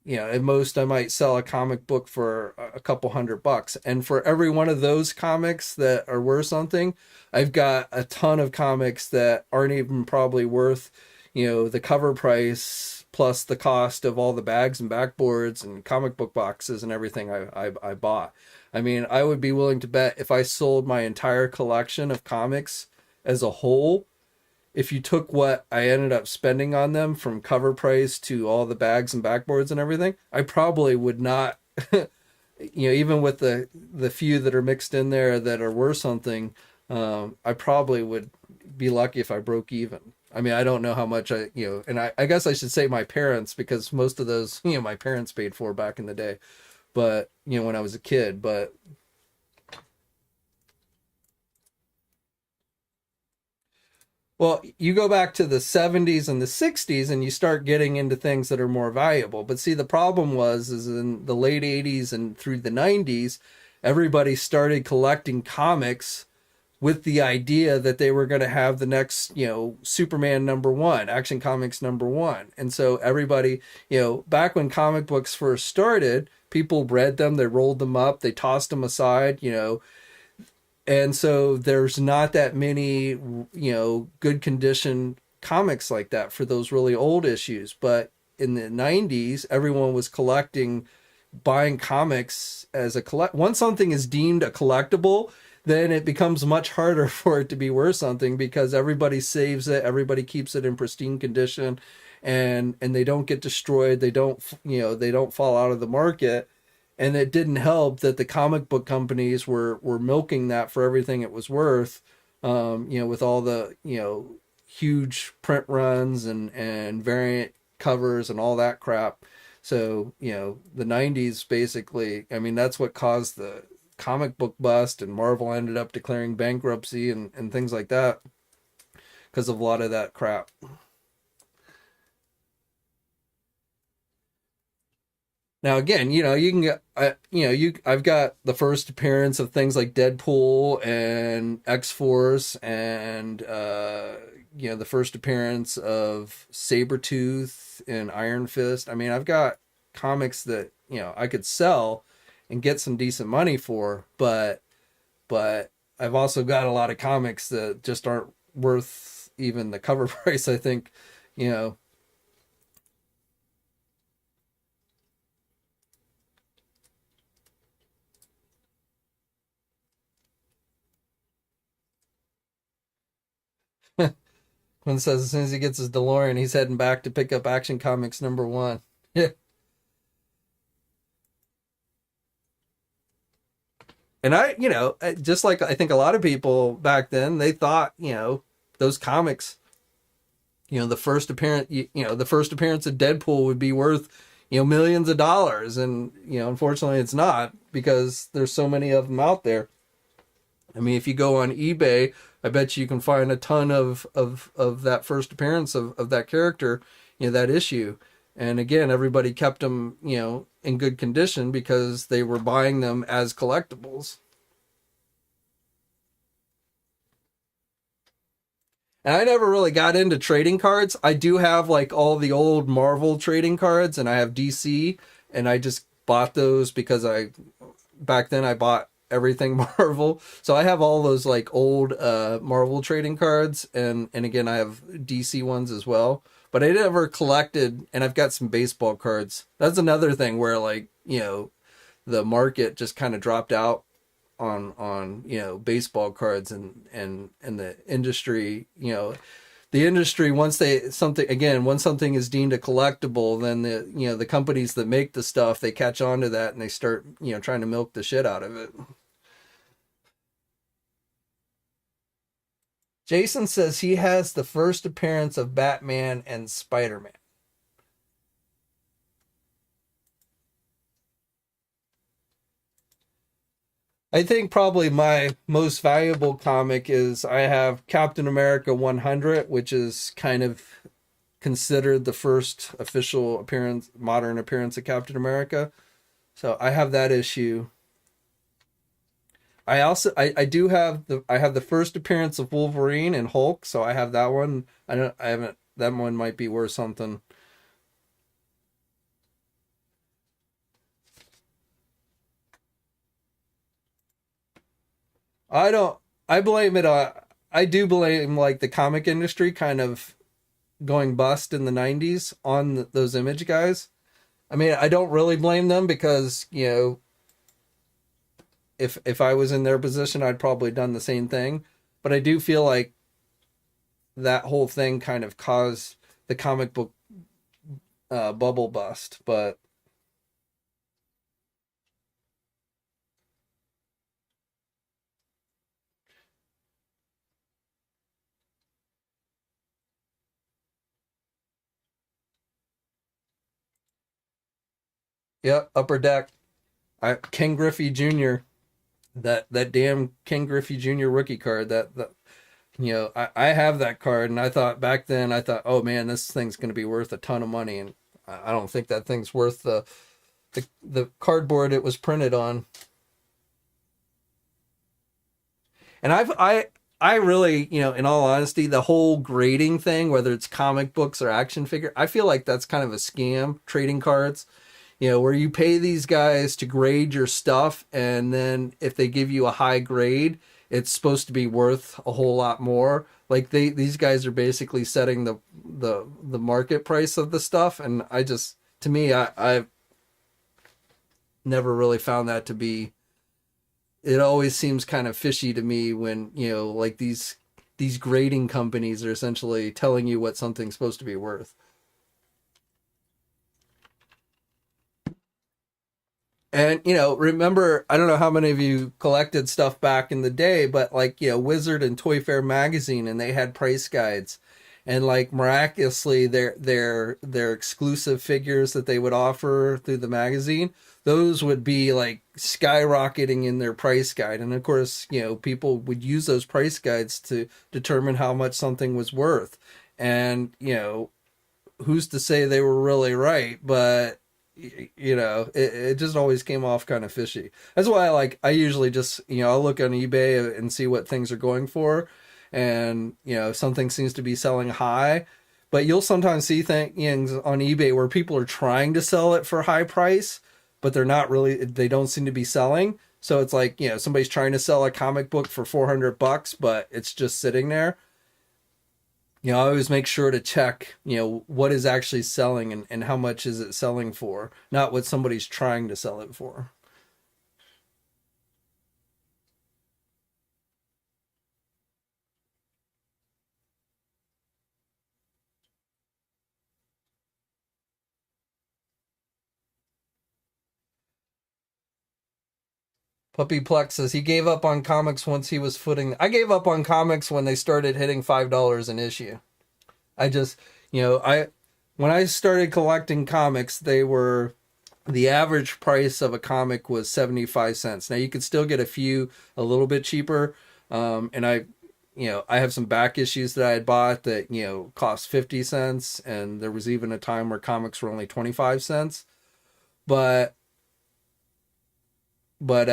at most I might sell a comic book for a couple $100. And for every one of those comics that are worth something, I've got a ton of comics that aren't even probably worth, the cover price plus the cost of all the bags and backboards and comic book boxes and everything I bought. I mean, I would be willing to bet if I sold my entire collection of comics as a whole, if you took what I ended up spending on them from cover price to all the bags and backboards and everything, I probably would not, even with the few that are mixed in there that are worth something, I probably would be lucky if I broke even. I mean, I don't know how much and I guess I should say my parents, because most of those, my parents paid for back in the day, but, when I was a kid, but well, you go back to the 70s and the 60s and you start getting into things that are more valuable. But see, the problem is in the late 80s and through the 90s, everybody started collecting comics with the idea that they were going to have the next, Superman #1, Action Comics #1. And so everybody, back when comic books first started, people read them, they rolled them up, they tossed them aside, and so there's not that many, good condition comics like that for those really old issues. But in the 90s, everyone was buying comics as a once something is deemed a collectible, then it becomes much harder for it to be worth something, because everybody saves it, everybody keeps it in pristine condition, and they don't get destroyed, they don't fall out of the market. And it didn't help that the comic book companies were milking that for everything it was worth, with all the huge print runs and variant covers and all that crap. So the 90s basically, I mean, that's what caused the comic book bust, and Marvel ended up declaring bankruptcy and things like that because of a lot of that crap. Now again, you can get, I've got the first appearance of things like Deadpool and X-Force, and the first appearance of Sabretooth and Iron Fist. I mean, I've got comics that I could sell and get some decent money for, but I've also got a lot of comics that just aren't worth even the cover price, I think, Quinn says as soon as he gets his DeLorean, he's heading back to pick up Action Comics #1. Yeah. And just like I think a lot of people back then, they thought, those comics, the first appearance of Deadpool would be worth, millions of dollars. And, unfortunately it's not, because there's so many of them out there. I mean, if you go on eBay, I bet you can find a ton of that first appearance of that character, that issue. And again, everybody kept them, in good condition because they were buying them as collectibles. And I never really got into trading cards. I do have like all the old Marvel trading cards, and I have DC, and I just bought those because back then I bought everything Marvel. So I have all those like old Marvel trading cards, and again I have DC ones as well. But I never collected, and I've got some baseball cards. That's another thing where like, the market just kind of dropped out on baseball cards, and the industry, the industry, once something is deemed a collectible, then the companies that make the stuff, they catch on to that and they start trying to milk the shit out of it. Jason says he has the first appearance of Batman and Spider-Man. I think probably my most valuable comic is I have Captain America 100, which is kind of considered the first official modern appearance of Captain America. So I have that issue. I do have the first appearance of Wolverine and Hulk, so I have that one. I haven't that one might be worth something. I don't I blame it I do blame like the comic industry kind of going bust in the 90s on those image guys. I mean, I don't really blame them because, if I was in their position, I'd probably done the same thing. But I do feel like that whole thing kind of caused the comic book bubble bust. But yeah, Upper Deck, Ken Griffey Jr. That damn Ken Griffey Jr. rookie card. I have that card, and I thought back then, oh man, this thing's going to be worth a ton of money, and I don't think that thing's worth the cardboard it was printed on. And I really, you know, in all honesty, the whole grading thing, whether it's comic books or action figure, I feel like that's kind of a scam, trading cards, you know, where you pay these guys to grade your stuff, and then if they give you a high grade, it's supposed to be worth a whole lot more. Like these guys are basically setting the market price of the stuff, and I just, to me, I've never really found that to be, it always seems kind of fishy to me when, you know, like these grading companies are essentially telling you what something's supposed to be worth. And, you know, remember, I don't know how many of you collected stuff back in the day, but like, you know, Wizard and Toy Fair magazine, and they had price guides. And like miraculously their exclusive figures that they would offer through the magazine, those would be like skyrocketing in their price guide. And of course, you know, people would use those price guides to determine how much something was worth. And, you know, who's to say they were really right, but you know, it just always came off kind of fishy. That's why I usually just, you know, I'll look on eBay and see what things are going for, and you know, if something seems to be selling high, but you'll sometimes see things on eBay where people are trying to sell it for high price, but they're not really, they don't seem to be selling. So it's like, you know, somebody's trying to sell a comic book for $400, but it's just sitting there. You know, I always make sure to check, you know, what is actually selling, and how much is it selling for, not what somebody's trying to sell it for. Puppy Plex says he gave up on comics once he was footing. I gave up on comics when they started hitting $5 an issue. I just, you know, when I started collecting comics, they were, the average price of a comic was 75 cents. Now you could still get a few a little bit cheaper. And you know, I have some back issues that I had bought that, you know, cost 50 cents. And there was even a time where comics were only 25 cents. But, but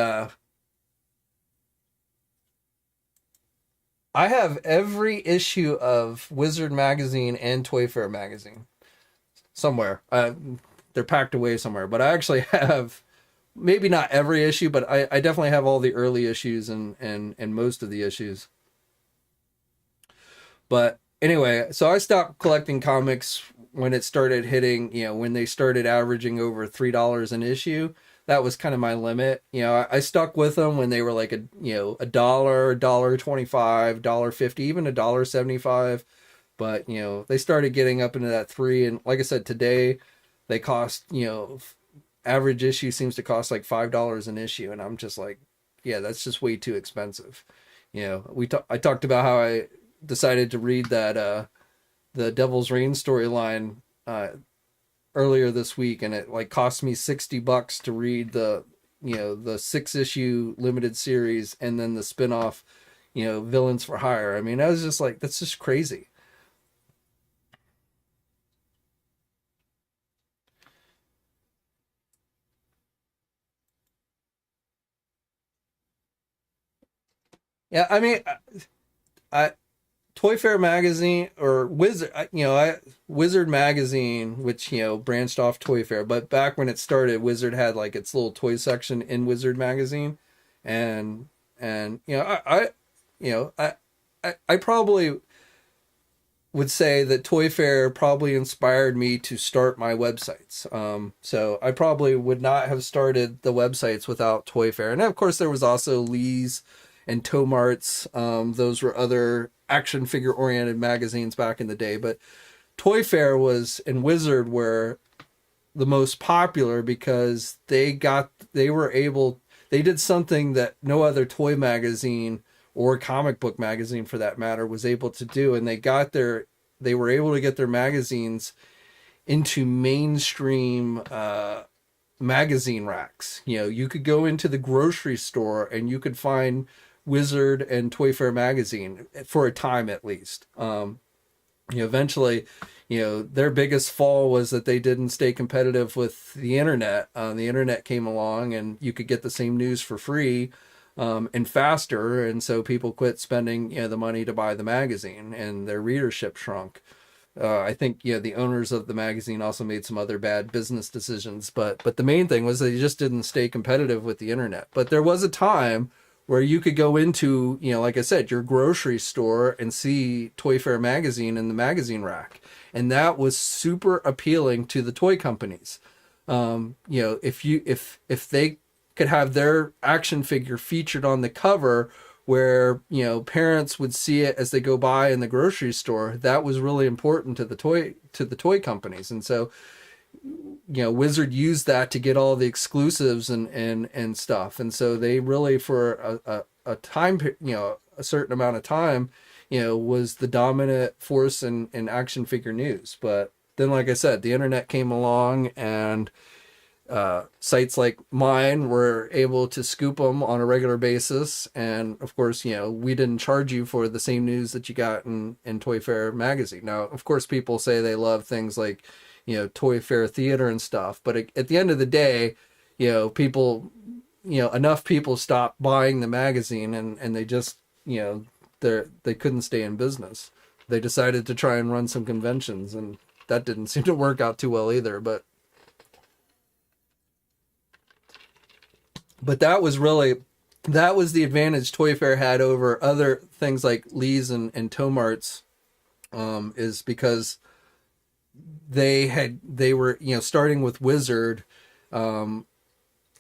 I have every issue of Wizard magazine and Toy Fair magazine somewhere. They're packed away somewhere, but I actually have, maybe not every issue, but I definitely have all the early issues, and most of the issues. But anyway, so I stopped collecting comics when it started hitting, you know, when they started averaging over $3 an issue. That was kind of my limit. You know, I stuck with them when they were like you know, $1, $1.25, $1.50, even $1.75. But, you know, they started getting up into that three. And like I said, today they cost, you know, average issue seems to cost like $5 an issue. And I'm just like, yeah, that's just way too expensive. You know, I talked about how I decided to read that, the Devil's Reign storyline, earlier this week, and it like cost me $60 to read the, you know, the 6 issue limited series, and then the spin-off, you know, Villains for Hire. I mean, I was just like, that's just crazy. Yeah, I mean, I Toy Fair magazine or Wizard, you know, Wizard magazine, which, you know, branched off Toy Fair, but back when it started, Wizard had like its little toy section in Wizard magazine, and you know, you know, I probably would say that Toy Fair probably inspired me to start my websites. So I probably would not have started the websites without Toy Fair. And of course, there was also Lee's and Tomart's. Those were other action figure oriented magazines back in the day. But Toy Fair was, and Wizard were the most popular because they were able, they did something that no other toy magazine or comic book magazine for that matter was able to do, and they were able to get their magazines into mainstream magazine racks. You know, you could go into the grocery store and you could find Wizard and Toy Fair magazine for a time at least. You know, eventually, you know, their biggest fall was that they didn't stay competitive with the internet. The internet came along and you could get the same news for free and faster, and so people quit spending the money to buy the magazine, and their readership shrunk. I think the owners of the magazine also made some other bad business decisions, but the main thing was they just didn't stay competitive with the internet. But there was a time where you could go into, like I said, your grocery store and see Toy Fair magazine in the magazine rack, and that was super appealing to the toy companies. If they could have their action figure featured on the cover, where parents would see it as they go by in the grocery store, that was really important to the toy companies. And so Wizard used that to get all the exclusives and stuff. And so they really, for a time, a certain amount of time, was the dominant force in action figure news. But then, like I said, the internet came along, and sites like mine were able to scoop them on a regular basis. And of course, we didn't charge you for the same news that you got in Toy Fair magazine. Now, of course, people say they love things like, Toy Fair theater and stuff. But at the end of the day, people, enough people stopped buying the magazine, and they just, they couldn't stay in business. They decided to try and run some conventions, and that didn't seem to work out too well either. But that was the advantage Toy Fair had over other things like Lee's and Tomart's, is because they were starting with Wizard,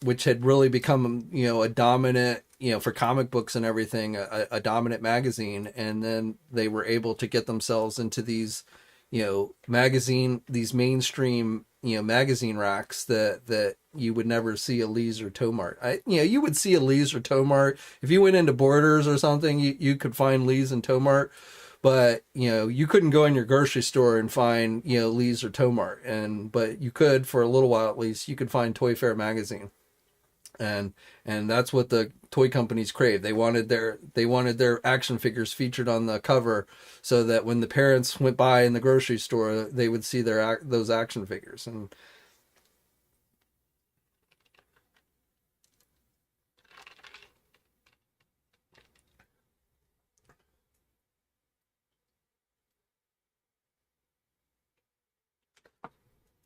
which had really become a dominant, for comic books and everything, a dominant magazine. And then they were able to get themselves into these these mainstream magazine racks that you would never see a Lee's or Tomart. You would see a Lee's or Tomart if you went into Borders or something. You could find Lee's and Tomart, but you couldn't go in your grocery store and find Lee's or Tomart. But you could, for a little while at least, you could find Toy Fair magazine, and that's what the toy companies craved. They wanted their action figures featured on the cover, so that when the parents went by in the grocery store, they would see those action figures. And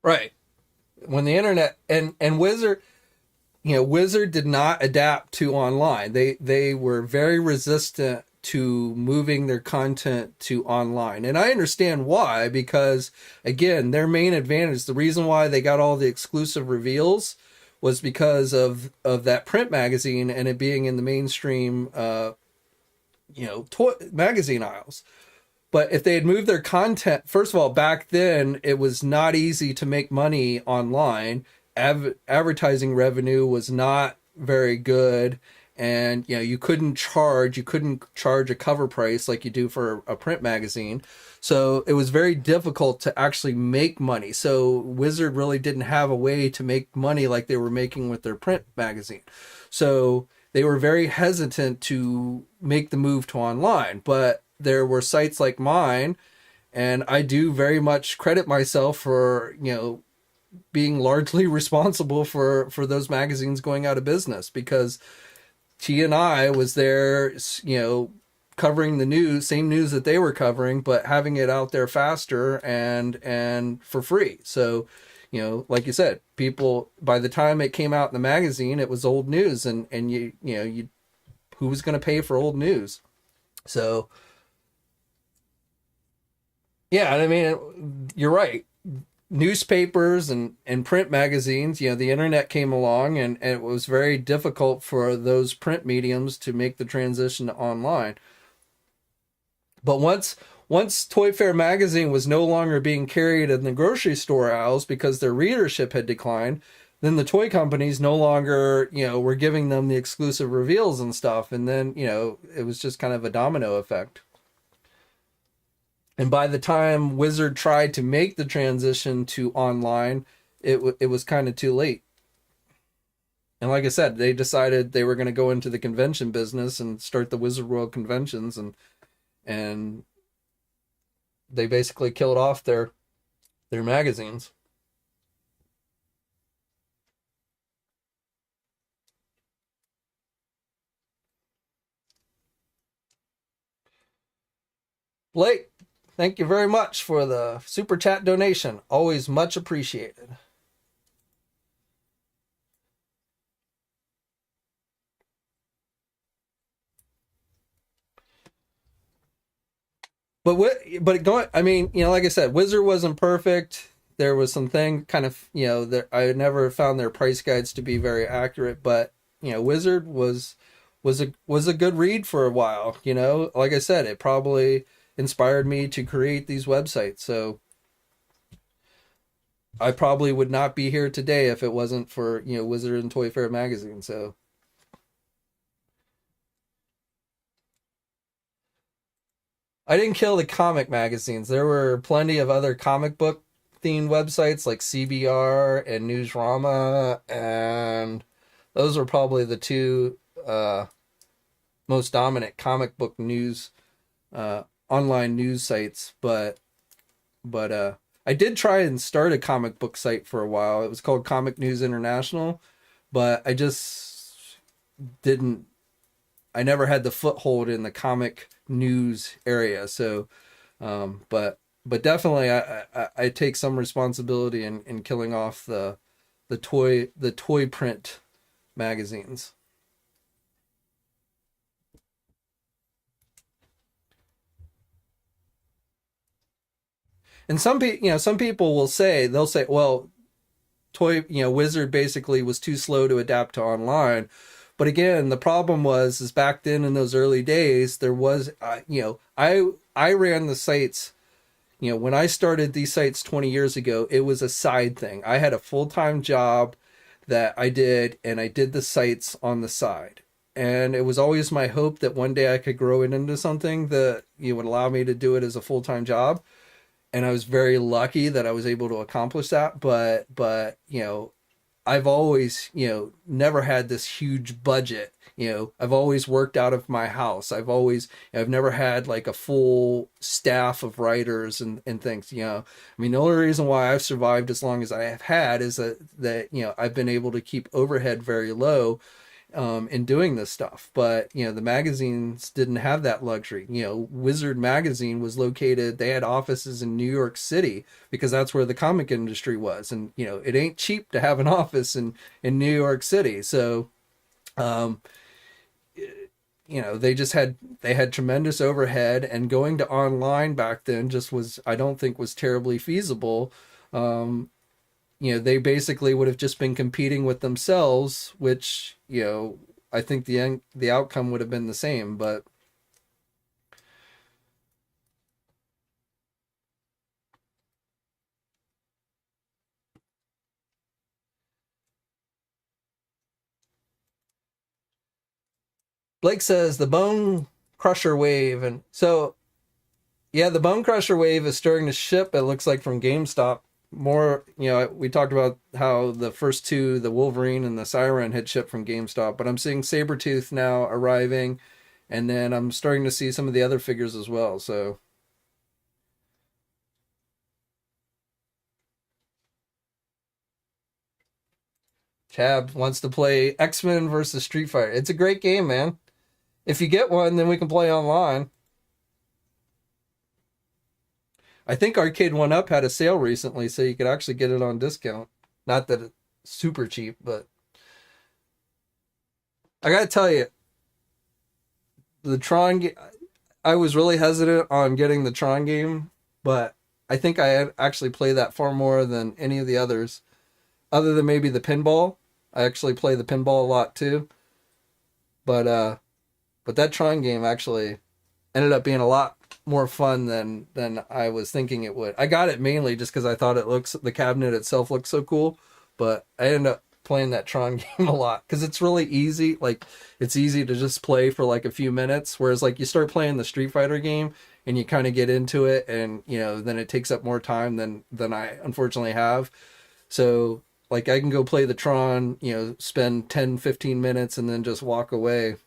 right, when the internet and Wizard did not adapt to online. They were very resistant to moving their content to online. And I understand why, because again, their main advantage, the reason why they got all the exclusive reveals, was because of that print magazine and it being in the mainstream toy magazine aisles. But if they had moved their content, first of all, back then it was not easy to make money online. Advertising revenue was not very good, and you couldn't charge a cover price like you do for a print magazine. So it was very difficult to actually make money. So Wizard really didn't have a way to make money like they were making with their print magazine. So they were very hesitant to make the move to online. But there were sites like mine, and I do very much credit myself for being largely responsible for those magazines going out of business, because T&I was there, covering the same news that they were covering, but having it out there faster and for free. So, like you said, people, by the time it came out in the magazine, it was old news, and who was going to pay for old news? So, yeah, I mean, you're right. Newspapers and print magazines, the internet came along, and it was very difficult for those print mediums to make the transition to online. But once Toy Fair magazine was no longer being carried in the grocery store aisles because their readership had declined, then the toy companies no longer, were giving them the exclusive reveals and stuff. And then, it was just kind of a domino effect. And by the time Wizard tried to make the transition to online, it was kind of too late. And like I said, they decided they were going to go into the convention business and start the Wizard World conventions, and they basically killed off their magazines. Blake, thank you very much for the super chat donation. Always much appreciated. But going, I mean, like I said, Wizard wasn't perfect. There was some thing kind of, that I never found their price guides to be very accurate, but Wizard was a good read for a while. Like I said, it probably inspired me to create these websites. So I probably would not be here today if it wasn't for Wizard and Toy Fair magazine. So I didn't kill the comic magazines. There were plenty of other comic book themed websites like CBR and Newsrama, and those were probably the two most dominant comic book news online news sites. But I did try and start a comic book site for a while. It was called Comic News International, but I just didn't. I never had the foothold in the comic news area. So, but definitely, I take some responsibility in killing off the toy print magazines. And some people will say, they'll say, well, Wizard basically was too slow to adapt to online. But again, the problem is back then in those early days, there was, I ran the sites, when I started these sites 20 years ago, it was a side thing. I had a full-time job that I did, and I did the sites on the side. And it was always my hope that one day I could grow it into something that would allow me to do it as a full-time job. And I was very lucky that I was able to accomplish that. But I've always never had this huge budget. I've always worked out of my house. I've never had like a full staff of writers and things. I mean, the only reason why I've survived as long as I have had is that I've been able to keep overhead very low in doing this stuff. But the magazines didn't have that luxury. Wizard magazine was located, they had offices in New York City because that's where the comic industry was, and it ain't cheap to have an office in New York City. So they had tremendous overhead, and going to online back then just was, I don't think, was terribly feasible. They basically would have just been competing with themselves, which, I think the outcome would have been the same. But Blake says the Bone Crusher wave, and so yeah, the Bone Crusher wave is starting to ship, it looks like, from GameStop. More, we talked about how the first two, the Wolverine and the Siren, had shipped from GameStop, but I'm seeing Sabretooth now arriving, and then I'm starting to see some of the other figures as well. So Chab wants to play X-Men versus Street Fighter. It's a great game, man. If you get one, then we can play online. I think Arcade 1-Up had a sale recently, so you could actually get it on discount. Not that it's super cheap, but I gotta tell you, the Tron. I was really hesitant on getting the Tron game, but I think I actually play that far more than any of the others, other than maybe the pinball. I actually play the pinball a lot too, but that Tron game actually ended up being a lot more fun than I was thinking it would. I got it mainly just because I thought the cabinet itself looks so cool, but I ended up playing that Tron game a lot because it's really easy. Like, it's easy to just play for like a few minutes, whereas like you start playing the Street Fighter game and you kind of get into it, and then it takes up more time than I unfortunately have. So like I can go play the Tron, spend 10-15 minutes and then just walk away.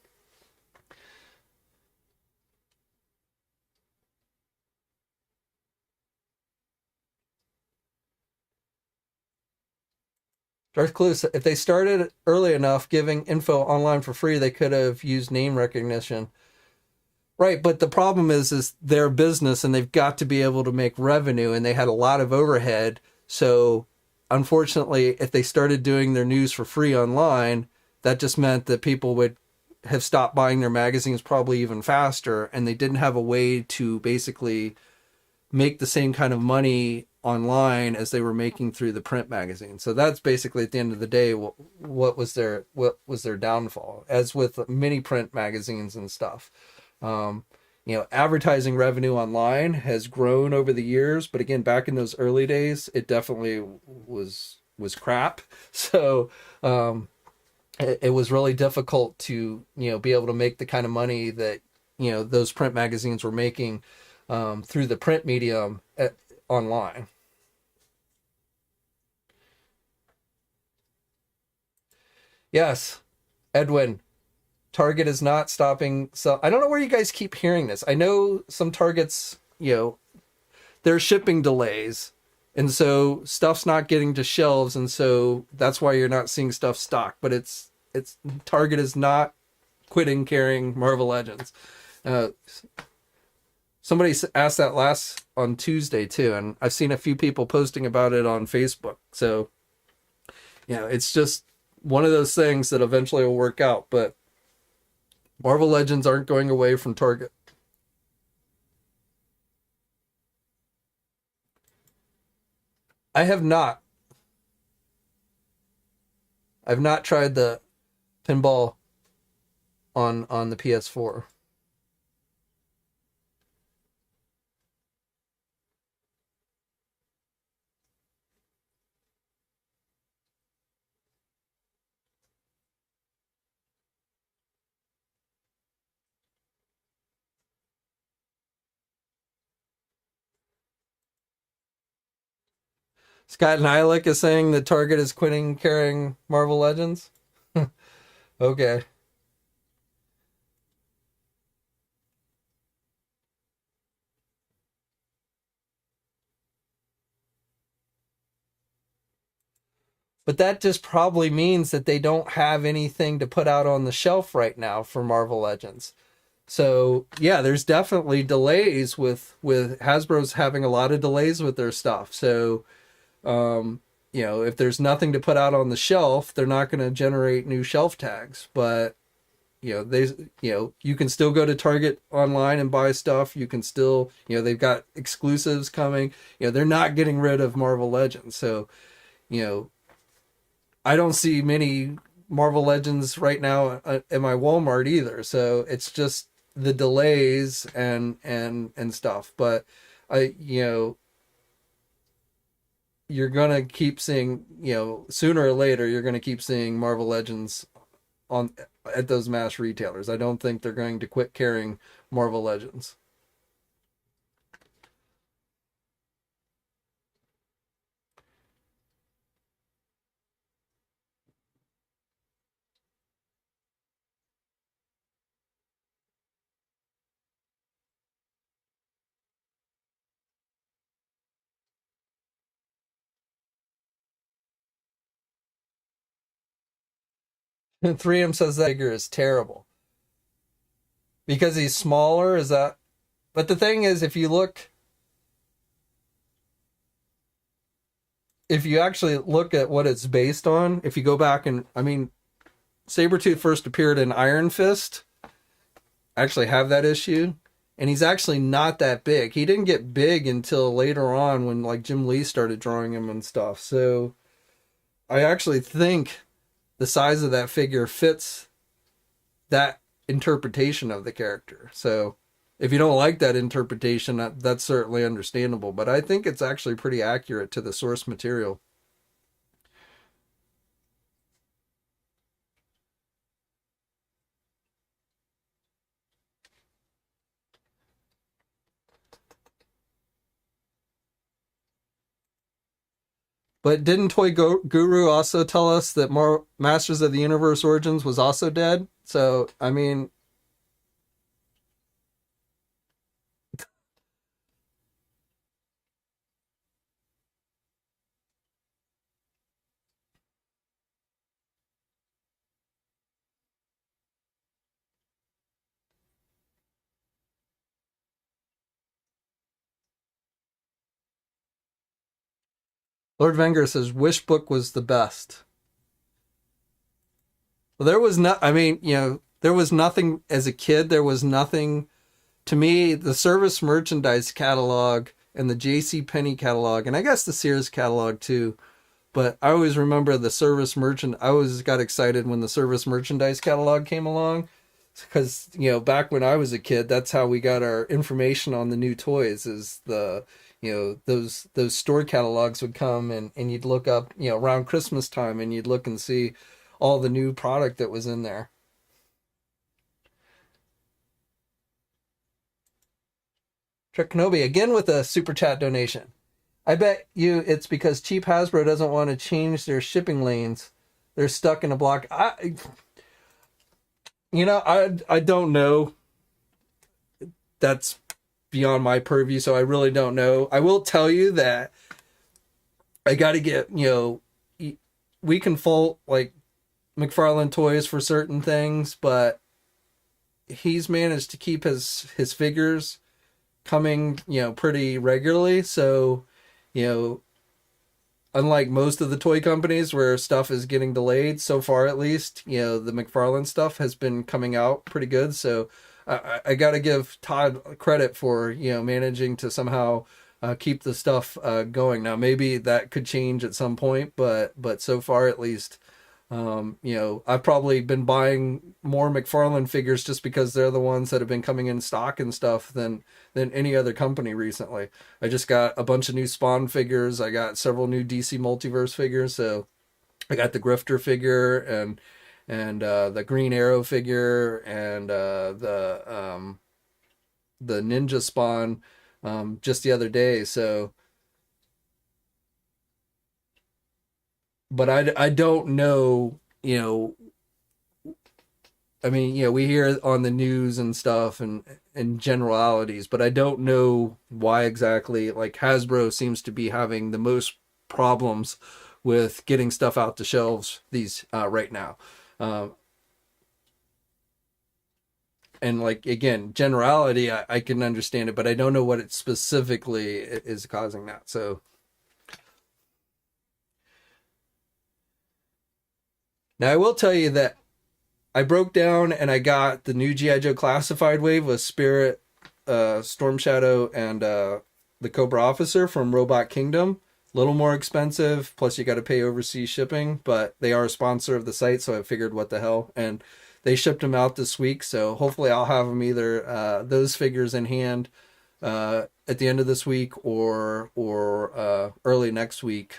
Darth Clue, if they started early enough giving info online for free, they could have used name recognition. Right, but the problem is their business and they've got to be able to make revenue and they had a lot of overhead. So unfortunately, if they started doing their news for free online, that just meant that people would have stopped buying their magazines probably even faster, and they didn't have a way to basically make the same kind of money online as they were making through the print magazine. So that's basically at the end of the day what was their downfall, as with many print magazines and stuff. Um, Advertising revenue online has grown over the years, but again, back in those early days, it definitely was crap. So it was really difficult to be able to make the kind of money that those print magazines were making through the print medium online. Yes, Edwin, Target is not stopping. So I don't know where you guys keep hearing this. I know some Targets, there's shipping delays, and so stuff's not getting to shelves, and so that's why you're not seeing stuff stocked. But it's Target is not quitting carrying Marvel Legends. Uh, Somebody asked that last on Tuesday too, and I've seen a few people posting about it on Facebook. So it's just one of those things that eventually will work out. But Marvel Legends aren't going away from Target. I have not. I've not tried the pinball on the PS4. Scott Nylick is saying that Target is quitting carrying Marvel Legends. Okay. But that just probably means that they don't have anything to put out on the shelf right now for Marvel Legends. So yeah, there's definitely delays with Hasbro's having a lot of delays with their stuff. So if there's nothing to put out on the shelf, they're not going to generate new shelf tags. But they you can still go to Target online and buy stuff. You can still they've got exclusives coming. They're not getting rid of Marvel Legends. So you know I don't see many Marvel Legends right now in my Walmart either. So it's just the delays and stuff. But I you're gonna keep seeing sooner or later you're gonna keep seeing Marvel Legends on at those mass retailers. I don't think they're going to quit carrying Marvel Legends. 3M says that figure is terrible because he's smaller. Is that? But the thing is, if you actually look at what it's based on, if you go back and I mean, Sabretooth first appeared in Iron Fist. I actually have that issue, and he's actually not that big. He didn't get big until later on when like Jim Lee started drawing him and stuff. So I actually think the size of that figure fits that interpretation of the character. So if you don't like that interpretation, that's certainly understandable. But I think it's actually pretty accurate to the source material. But didn't Guru also tell us that more Masters of the Universe Origins was also dead? So I mean, Lord Wenger says Wish Book was the best. Well, there was no, I mean, there was nothing as a kid. There was nothing to me. The Service Merchandise catalog and the JC Penney catalog, and I guess the Sears catalog too. But I always remember the Service Merchant. I always got excited when the Service Merchandise catalog came along, because back when I was a kid, that's how we got our information on the new toys. Is the those store catalogs would come, and you'd look up around Christmas time, and you'd look and see all the new product that was in there. Trick Kenobi again with a super chat donation. I bet you it's because cheap Hasbro doesn't want to change their shipping lanes. They're stuck in a block. I don't know. That's beyond my purview, so I really don't know. I will tell you that I got to get, we can fault like McFarlane Toys for certain things, but he's managed to keep his figures coming, pretty regularly. So, unlike most of the toy companies where stuff is getting delayed, so far at least, the McFarlane stuff has been coming out pretty good. So I got to give Todd credit for, managing to somehow keep the stuff going. Now, maybe that could change at some point, but so far at least, I've probably been buying more McFarlane figures just because they're the ones that have been coming in stock and stuff than any other company recently. I just got a bunch of new Spawn figures. I got several new DC Multiverse figures. So I got the Grifter figure and the Green Arrow figure and the Ninja Spawn just the other day. So, but I don't know, I mean, we hear on the news and stuff and generalities, but I don't know why exactly. Like Hasbro seems to be having the most problems with getting stuff out to shelves right now. And like, again, generality, I can understand it, but I don't know what it specifically is causing that. So now I will tell you that I broke down and I got the new G.I. Joe Classified wave with Spirit, Storm Shadow, and the Cobra Officer from Robot Kingdom. A little more expensive, plus you got to pay overseas shipping, but they are a sponsor of the site, so I figured what the hell. And they shipped them out this week, so hopefully I'll have them either those figures in hand at the end of this week or early next week.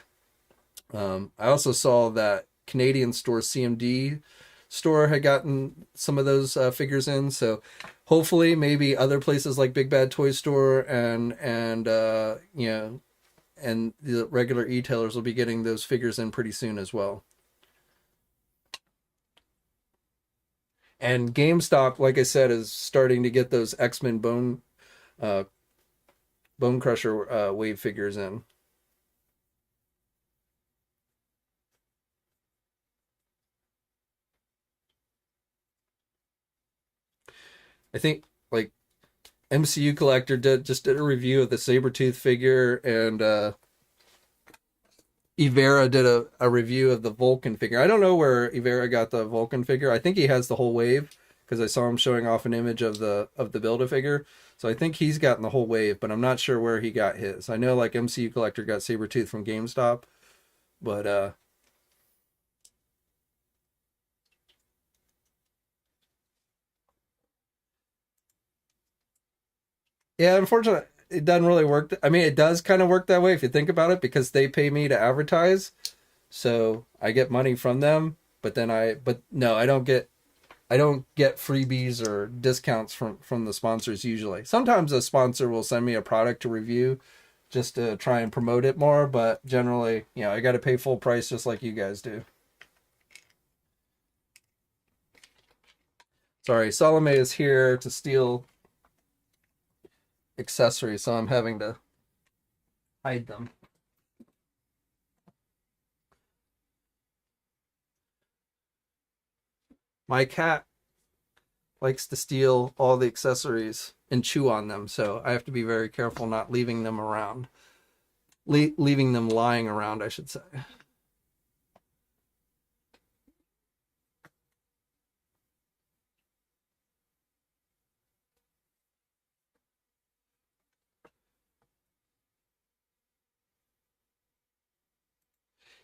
I also saw that Canadian store CMD store had gotten some of those figures in, so hopefully maybe other places like Big Bad Toy Store and the regular e-tailers will be getting those figures in pretty soon as well. And GameStop, like I said, is starting to get those X-Men Bone Crusher wave figures in. I think like MCU Collector did a review of the Sabretooth figure, and Ivera did a review of the Vulcan figure. I don't know where Ivera got the Vulcan figure. I think he has the whole wave because I saw him showing off an image of the Build-A-Figure. So I think he's gotten the whole wave, but I'm not sure where he got his. I know like MCU Collector got Sabretooth from GameStop, but yeah, unfortunately, it doesn't really work. I mean, it does kind of work that way if you think about it, because they pay me to advertise, so I get money from them. But no, I don't get freebies or discounts from the sponsors usually. Sometimes a sponsor will send me a product to review just to try and promote it more, but generally, I got to pay full price just like you guys do. Sorry, Salome is here to steal accessories, so I'm having to hide them. My cat likes to steal all the accessories and chew on them, so I have to be very careful not leaving them around. leaving them lying around, I should say.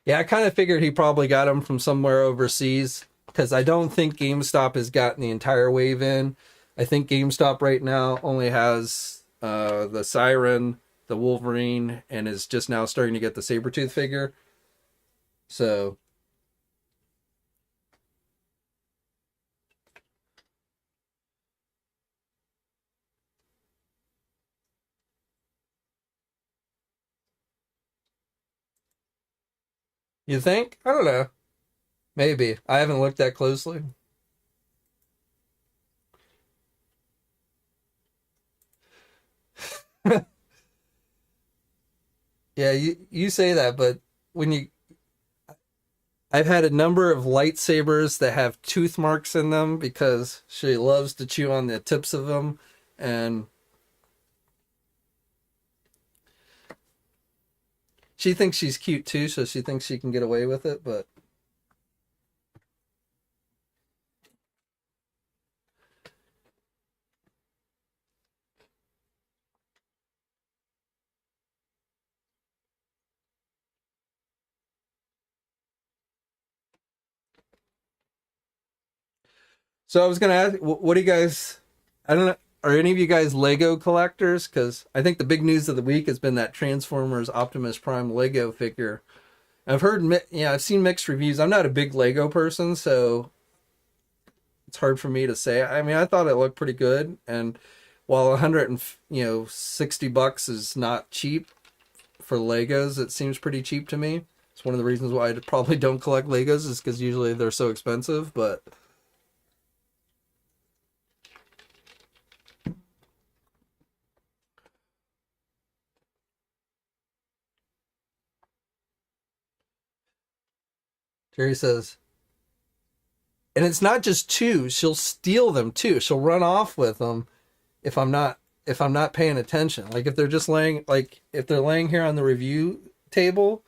Yeah, I kind of figured he probably got them from somewhere overseas because I don't think GameStop has gotten the entire wave in. I think GameStop right now only has the Siren, the Wolverine, and is just now starting to get the Sabretooth figure. So you think? I don't know. Maybe. I haven't looked that closely. Yeah, you say that, but when you I've had a number of lightsabers that have tooth marks in them because she loves to chew on the tips of them, and she thinks she's cute too, so she thinks she can get away with it, but so I was gonna ask, what do you guys? I don't know. Are any of you guys Lego collectors? Because I think the big news of the week has been that Transformers Optimus Prime Lego figure. I've heard, yeah, I've seen mixed reviews. I'm not a big Lego person, so it's hard for me to say. I mean, I thought it looked pretty good, and while 60 bucks is not cheap for Legos, it seems pretty cheap to me. It's one of the reasons why I probably don't collect Legos is because usually they're so expensive, but. Jerry says, and it's not just two. She'll steal them too. She'll run off with them if I'm not paying attention. Like if they're just laying like if they're laying here on the review table,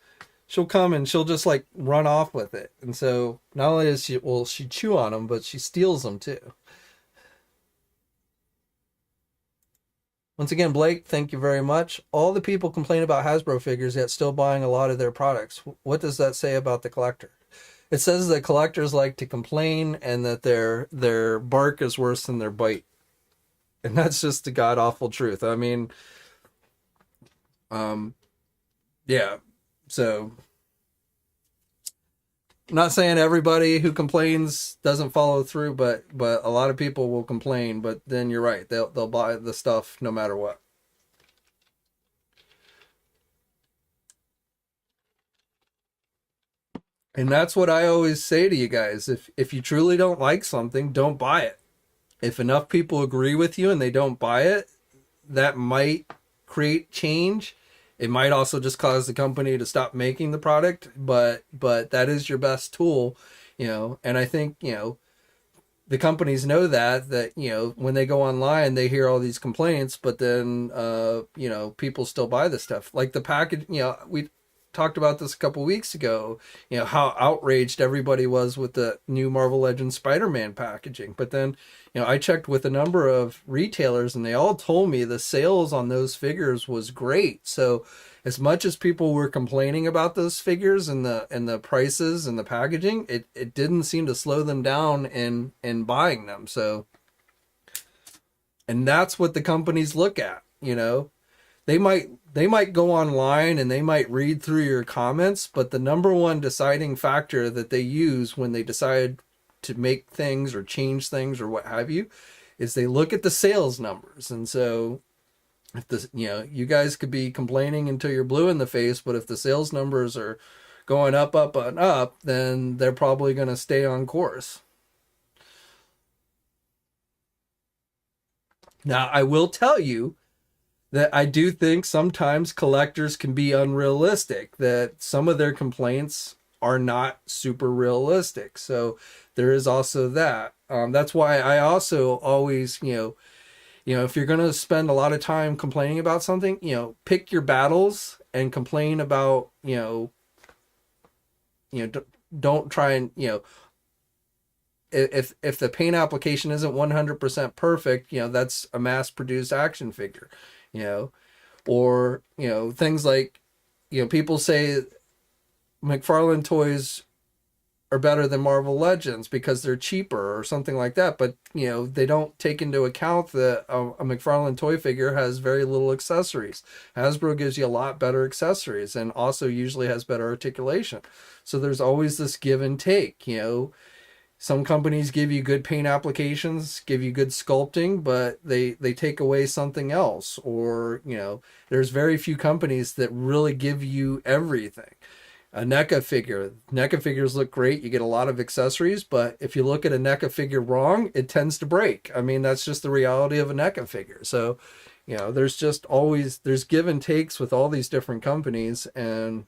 she'll come and she'll just like run off with it. And so not only does she chew on them, but she steals them too. Once again, Blake, thank you very much. All the people complain about Hasbro figures yet still buying a lot of their products. What does that say about the collector? It says that collectors like to complain and that their bark is worse than their bite. And that's just the god awful truth. I mean, um, yeah. So I'm not saying everybody who complains doesn't follow through, but a lot of people will complain. But then you're right; they'll buy the stuff no matter what. And that's what I always say to you guys: if you truly don't like something, don't buy it. If enough people agree with you and they don't buy it, that might create change. It might also just cause the company to stop making the product, but that is your best tool, And I think, the companies know that when they go online they hear all these complaints, but then people still buy the stuff. Like the package, we talked about this a couple weeks ago, how outraged everybody was with the new Marvel Legends Spider-Man packaging. But then, I checked with a number of retailers and they all told me the sales on those figures was great. So as much as people were complaining about those figures and the prices and the packaging, it didn't seem to slow them down in buying them. So, and that's what the companies look at, they might go online and they might read through your comments, but the number one deciding factor that they use when they decide to make things or change things or what have you is they look at the sales numbers. And so if you guys could be complaining until you're blue in the face, but if the sales numbers are going up, up, and up, then they're probably going to stay on course. Now, I will tell you that I do think sometimes collectors can be unrealistic, that some of their complaints are not super realistic. So there is also that. That's why I also always, if you're going to spend a lot of time complaining about something, pick your battles and complain about, don't try and, if the paint application isn't 100% perfect, that's a mass produced action figure, you know, or, things like, people say McFarlane toys are better than Marvel Legends because they're cheaper or something like that. But, they don't take into account that a McFarlane toy figure has very little accessories. Hasbro gives you a lot better accessories and also usually has better articulation. So there's always this give and take, Some companies give you good paint applications, give you good sculpting, but they take away something else. Or, there's very few companies that really give you everything. A NECA figure. NECA figures look great. You get a lot of accessories, but if you look at a NECA figure wrong, it tends to break. I mean, that's just the reality of a NECA figure. So, there's just always, there's give and takes with all these different companies. And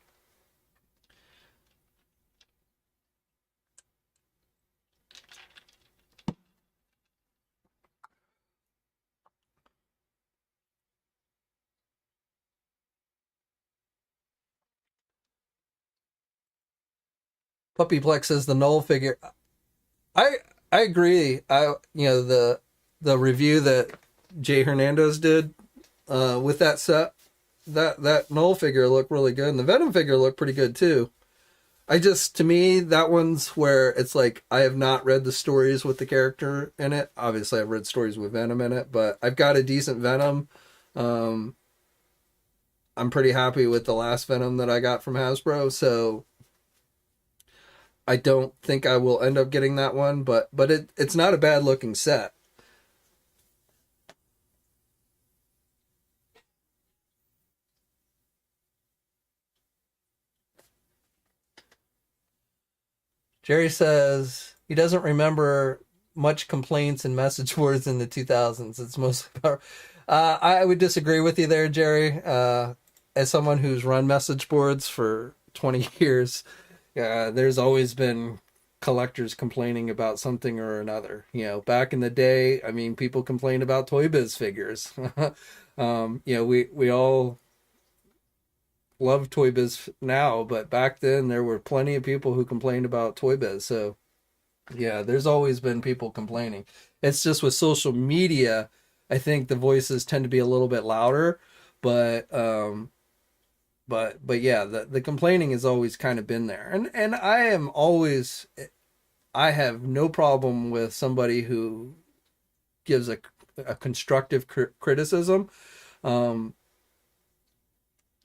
Puppyplex is the null figure. I I agree. The review that Jay Hernandez did with that set, that null figure looked really good, and the Venom figure looked pretty good too. To me, that one's where it's like I have not read the stories with the character in it. Obviously, I've read stories with Venom in it, but I've got a decent Venom. Um, I'm pretty happy with the last Venom that I got from Hasbro, so I don't think I will end up getting that one, but it's not a bad looking set. Jerry says he doesn't remember much complaints and message boards in the 2000s. It's mostly power. I would disagree with you there, Jerry. As someone who's run message boards for 20 years, there's always been collectors complaining about something or another. Back in the day, I mean, people complained about Toy Biz figures. We all love Toy Biz now, but back then there were plenty of people who complained about Toy Biz. So yeah, there's always been people complaining. It's just with social media, I think the voices tend to be a little bit louder, but but yeah, the complaining has always kind of been there. And I have no problem with somebody who gives a constructive criticism. Um,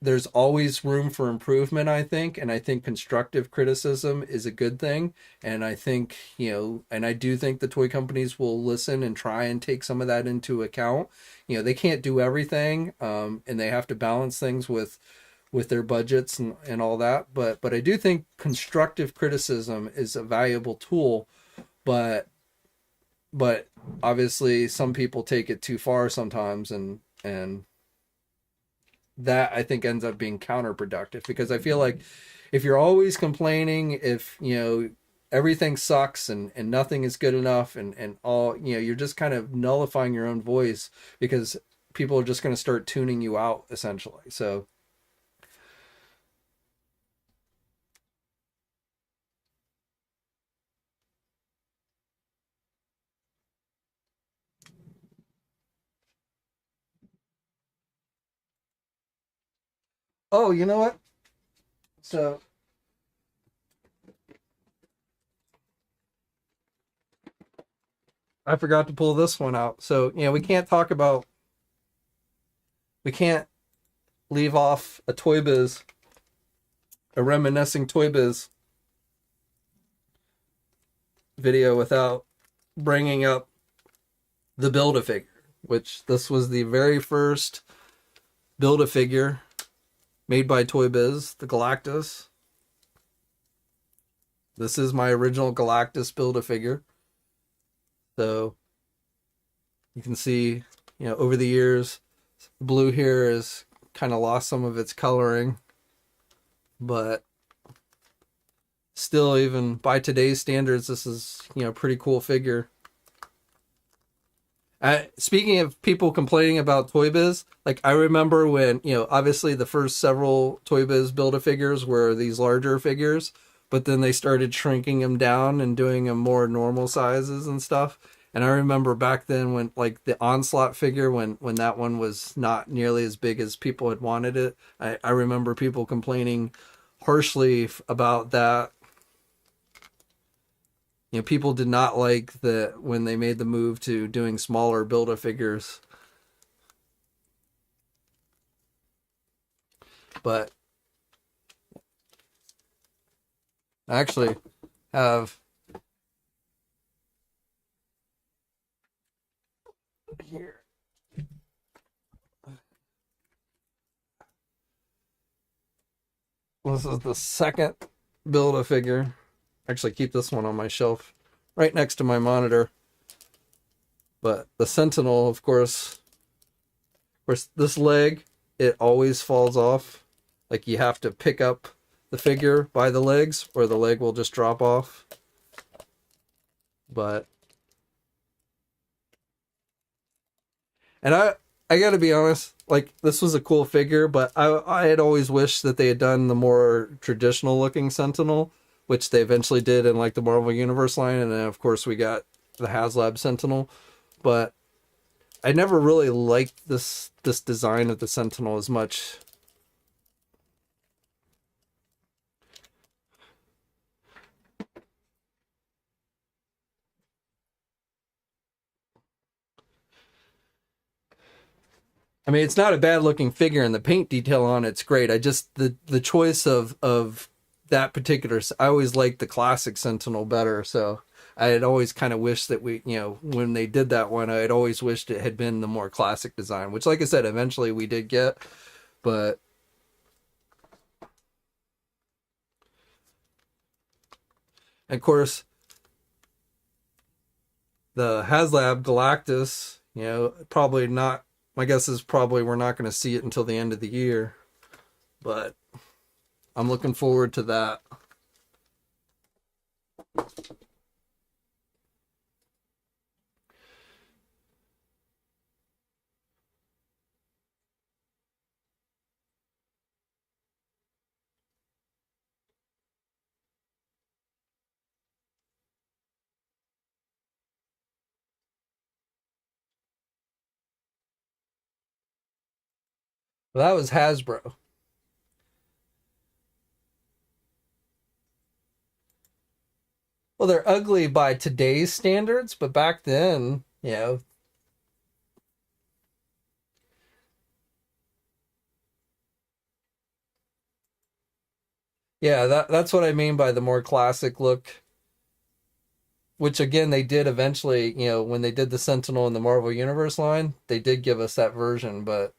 there's always room for improvement, I think, and I think constructive criticism is a good thing. And I think, and I do think the toy companies will listen and try and take some of that into account. They can't do everything, and they have to balance things with their budgets and all that. But I do think constructive criticism is a valuable tool, but obviously some people take it too far sometimes, and that I think ends up being counterproductive, because I feel like if you're always complaining, if everything sucks and nothing is good enough, and all, you're just kind of nullifying your own voice, because people are just going to start tuning you out essentially. So oh, you know what? So I forgot to pull this one out. So, we can't leave off a reminiscing Toy Biz video without bringing up the Build-A-Figure, which this was the very first Build-A-Figure made by Toy Biz, the Galactus. This is my original Galactus Build-A-Figure. So you can see, over the years, blue here has kind of lost some of its coloring, but still, even by today's standards, this is, pretty cool figure. Speaking of people complaining about Toy Biz, like I remember when, obviously the first several Toy Biz Build-A-Figures were these larger figures, but then they started shrinking them down and doing them more normal sizes and stuff. And I remember back then when like the Onslaught figure, when that one was not nearly as big as people had wanted it, I remember people complaining harshly about that. People did not like the when they made the move to doing smaller Build-A-Figures. But I actually have here. This is the second Build-A-Figure. Actually, keep this one on my shelf right next to my monitor. But the Sentinel, of course, this leg, it always falls off. Like you have to pick up the figure by the legs or the leg will just drop off. But and I got to be honest, like this was a cool figure, but I had always wished that they had done the more traditional looking Sentinel, which they eventually did in like the Marvel Universe line, and then of course we got the HasLab Sentinel. But I never really liked this design of the Sentinel as much. I mean, it's not a bad looking figure, and the paint detail on it's great. I just the choice of that particular. I always liked the classic Sentinel better, so I had always kind of wished that when they did that one, I had always wished it had been the more classic design, which, like I said, eventually we did get, but. And of course, the HasLab Galactus, probably not. My guess is probably we're not going to see it until the end of the year, but I'm looking forward to that. Well, that was Hasbro. Well, they're ugly by today's standards, but back then, yeah, that's what I mean by the more classic look. Which again, they did eventually, when they did the Sentinel in the Marvel Universe line, they did give us that version, but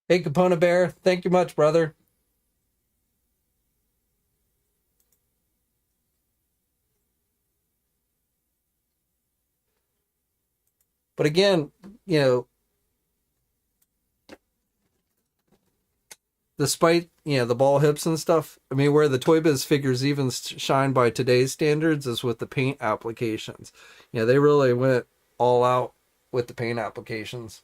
hey, Capona Bear, thank you much, brother. But again, despite the ball hips and stuff, I mean, where the Toy Biz figures even shine by today's standards is with the paint applications. They really went all out with the paint applications.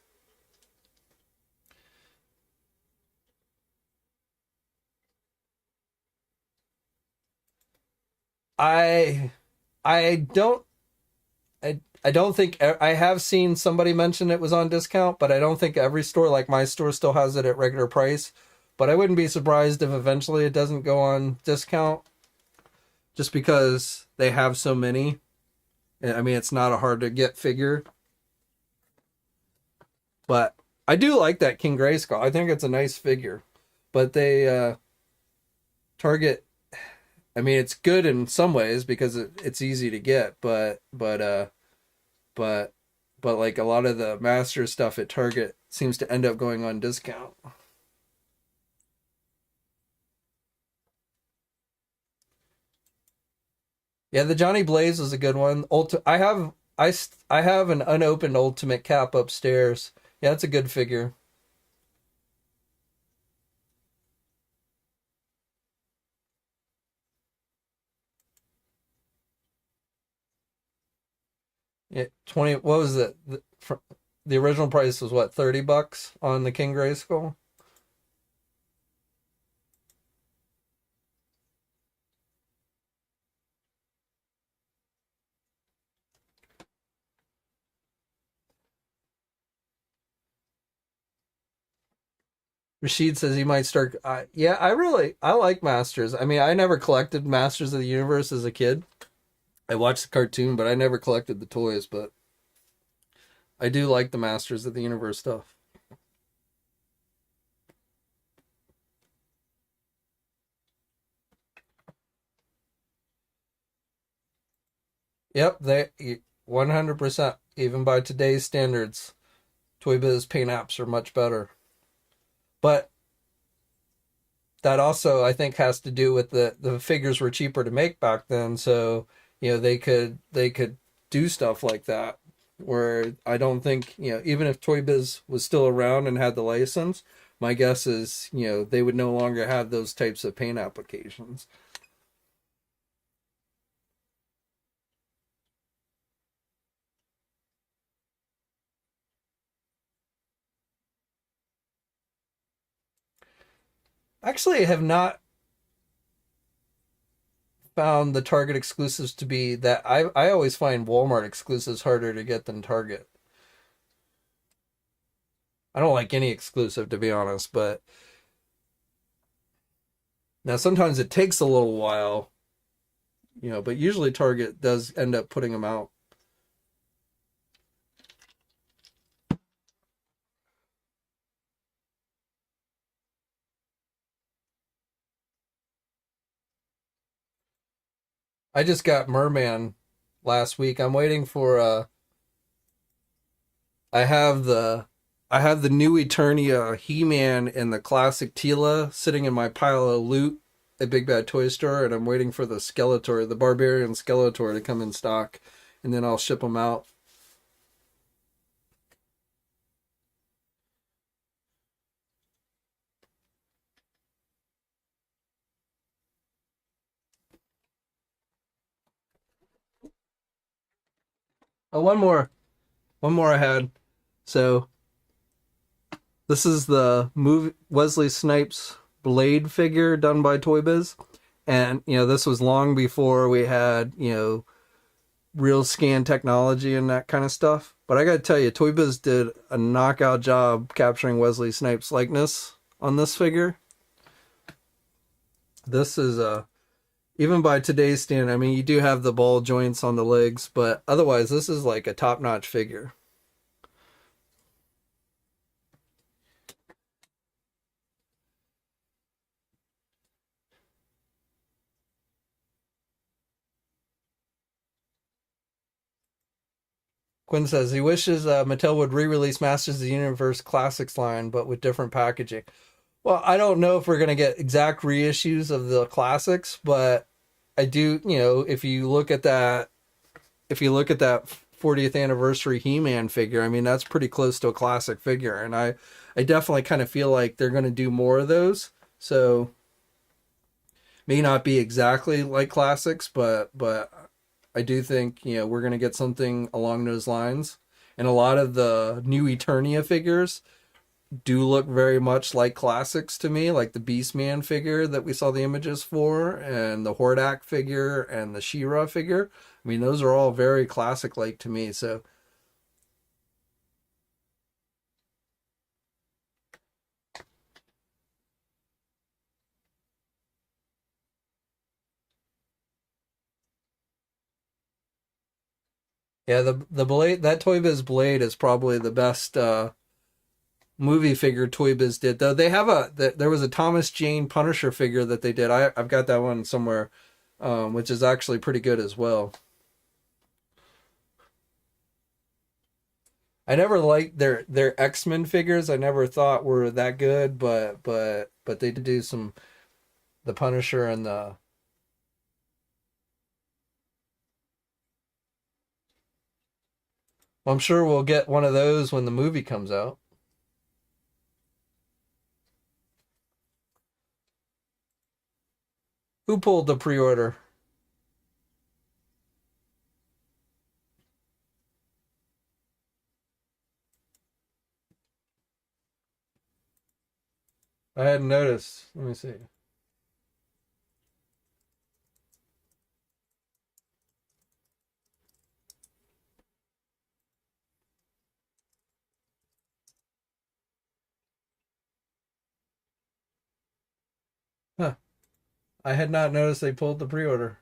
I I don't I don't think I have seen somebody mention it was on discount, but I don't think every store, like my store, still has it at regular price. But I wouldn't be surprised if eventually it doesn't go on discount, just because they have so many. I mean, it's not a hard to get figure, but I do like that King Grayskull. I think it's a nice figure, but they Target. I mean, it's good in some ways because it's easy to get, but but like a lot of the master stuff at Target seems to end up going on discount. Yeah, the Johnny Blaze was a good one. I have an unopened Ultimate Cap upstairs. Yeah, it's a good figure. Yeah, 20. What was it? The original price was what, $30 on the King Grayskull. Rashid says he might start. Yeah, I like Masters. I mean, I never collected Masters of the Universe as a kid. I watched the cartoon, but I never collected the toys. But I do like the Masters of the Universe stuff. Yep, they 100%. Even by today's standards, Toy Biz paint apps are much better. But that also, I think, has to do with the figures were cheaper to make back then, so they could do stuff like that. Where I don't think, even if Toy Biz was still around and had the license, my guess is, they would no longer have those types of paint applications. Actually, I have not found the Target exclusives to be that. I always find Walmart exclusives harder to get than Target. I don't like any exclusive, to be honest, but now sometimes it takes a little while, but usually Target does end up putting them out. I just got Merman last week. I'm waiting for I have the new Eternia He-Man and the classic Tila sitting in my pile of loot at Big Bad Toy Store, and I'm waiting for the Skeletor, the Barbarian Skeletor, to come in stock, and then I'll ship them out. Oh, one more I had. So this is the movie Wesley Snipes Blade figure done by Toy Biz. And, this was long before we had, real scan technology and that kind of stuff. But I got to tell you, Toy Biz did a knockout job capturing Wesley Snipes' likeness on this figure. This is even by today's standard, I mean, you do have the ball joints on the legs, but otherwise, this is like a top-notch figure. Quinn says he wishes Mattel would re-release Masters of the Universe Classics line, but with different packaging. Well, I don't know if we're gonna get exact reissues of the classics, but I do. If you look at that 40th anniversary He-Man figure, I mean that's pretty close to a classic figure, and I definitely kind of feel like they're gonna do more of those. So may not be exactly like classics, but I do think we're gonna get something along those lines. And a lot of the new Eternia figures do look very much like classics to me, like the Beastman figure that we saw the images for, and the Hordak figure, and the She-Ra figure. I mean, those are all very classic-like to me. So, yeah, the blade, that Toy Biz blade is probably the best movie figure Toy Biz did. Though they have there was a Thomas Jane Punisher figure that they did. I've got that one somewhere, which is actually pretty good as well. I never liked their X-Men figures. I never thought were that good, but they did do some, the Punisher and the Well, I'm sure we'll get one of those when the movie comes out. Who pulled the pre-order? I hadn't noticed. Let me see. Huh. I had not noticed they pulled the pre-order.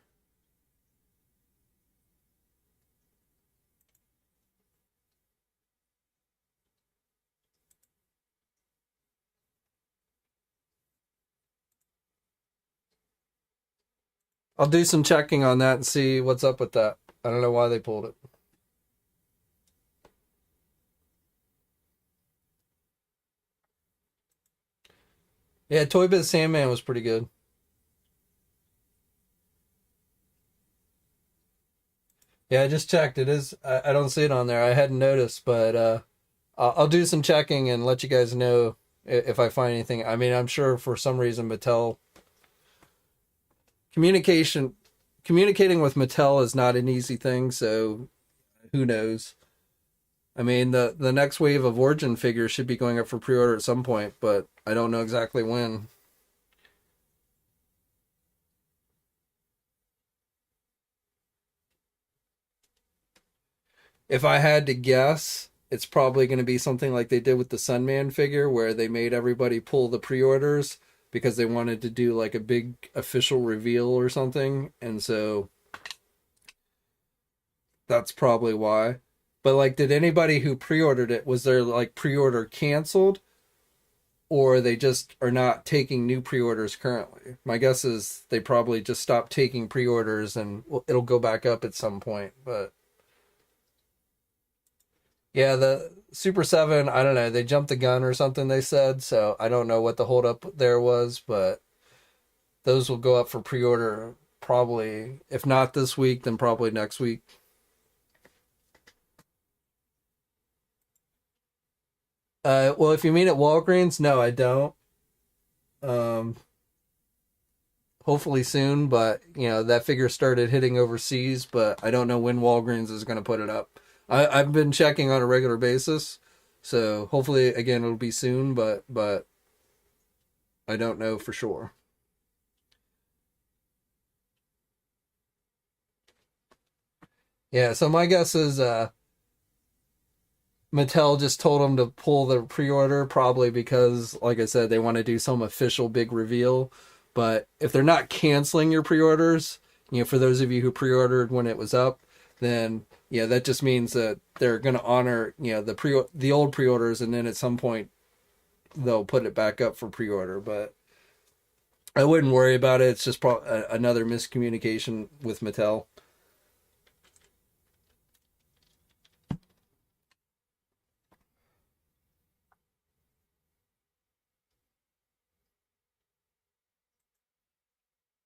I'll do some checking on that and see what's up with that. I don't know why they pulled it. Yeah, Toy Biz Sandman was pretty good. Yeah, I just checked. It is. I don't see it on there. I hadn't noticed, but I'll do some checking and let you guys know if I find anything. I mean, I'm sure for some reason Mattel communication communicating with Mattel is not an easy thing. So who knows? I mean, the next wave of Origin figures should be going up for pre-order at some point, but I don't know exactly when. If I had to guess, it's probably going to be something like they did with the Sunman figure, where they made everybody pull the pre-orders because they wanted to do like a big official reveal or something, and so that's probably why. But like, did anybody who pre-ordered it, was their like pre-order canceled, or they just are not taking new pre-orders currently? My guess is they probably just stopped taking pre-orders, and it'll go back up at some point, but. Yeah, the Super 7, I don't know, they jumped the gun or something, they said, so I don't know what the holdup there was, but those will go up for pre-order probably, if not this week, then probably next week. Well, if you mean at Walgreens, no, I don't. Um, Hopefully soon, but that figure started hitting overseas, but I don't know when Walgreens is going to put it up. I've been checking on a regular basis, so hopefully again it'll be soon, but I don't know for sure. Yeah, so my guess is Mattel just told them to pull the pre-order, probably because, like I said, they want to do some official big reveal. But if they're not canceling your pre-orders, for those of you who pre-ordered when it was up, then yeah, that just means that they're going to honor the old pre-orders, and then at some point they'll put it back up for pre-order. But I wouldn't worry about it. It's just another miscommunication with Mattel.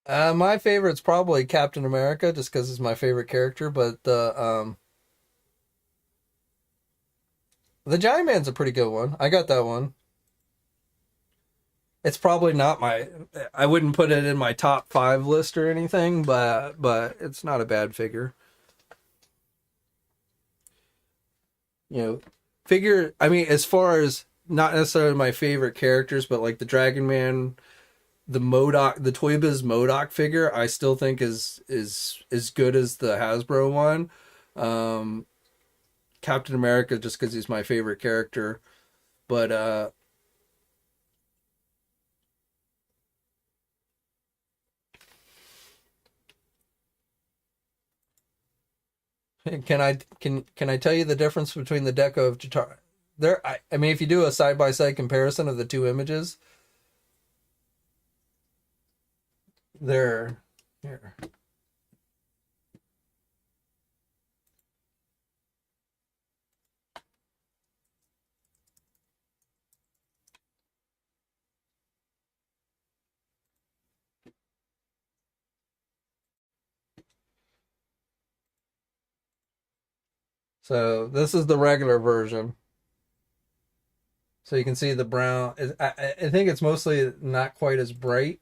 My favorite's probably Captain America, just because it's my favorite character. But the Giant Man's a pretty good one. I got that one. It's probably not my. I wouldn't put it in my top five list or anything, but it's not a bad figure. You know, figure. I mean, as far as not necessarily my favorite characters, but like the Dragon Man, the Modoc, the Toy Biz Modoc figure, I still think is as good as the Hasbro one. Um, Captain America, just because he's my favorite character, but can I tell you the difference between the deck of Jatara? I mean, if you do a side by side comparison of the two images, they're here. So this is the regular version. So you can see the brown. I think it's mostly not quite as bright.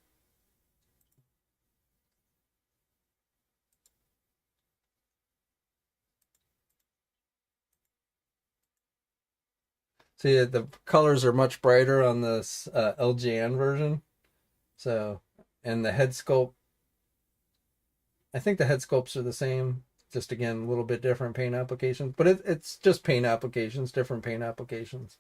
See, the colors are much brighter on this LGN version. So, and the head sculpt, I think the head sculpts are the same. Just again, a little bit different paint applications, but it's just paint applications, different paint applications.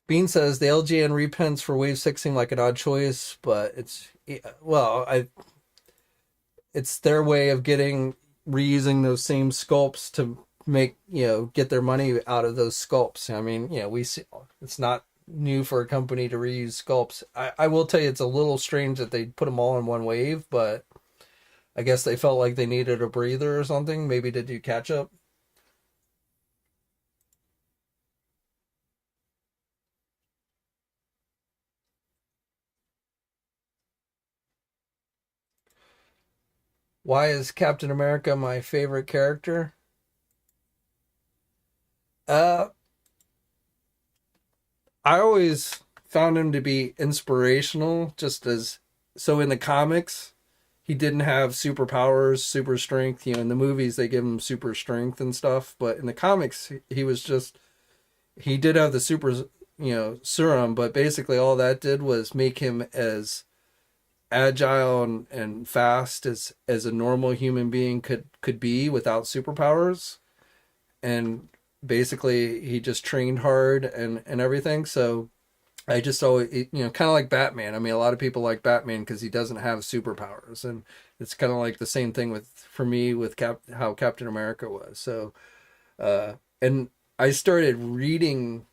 Bean says the LGN reprints for Wave 6 seem like an odd choice, but it's their way of getting reusing those same sculpts to make, get their money out of those sculpts. I mean, we see it's not new for a company to reuse sculpts. I will tell you, it's a little strange that they put them all in one wave, but I guess they felt like they needed a breather or something, maybe to do catch up. Why is Captain America my favorite character? Uh, I always found him to be inspirational, just as so in the comics, he didn't have superpowers, super strength. In the movies they give him super strength and stuff, but in the comics he was just he did have the super, serum, but basically all that did was make him as agile and fast as a normal human being could be without superpowers. And basically he just trained hard and everything. So I just always, kind of like Batman. I mean, a lot of people like Batman because he doesn't have superpowers, and it's kind of like the same thing for me with how Captain America was. So, and I started reading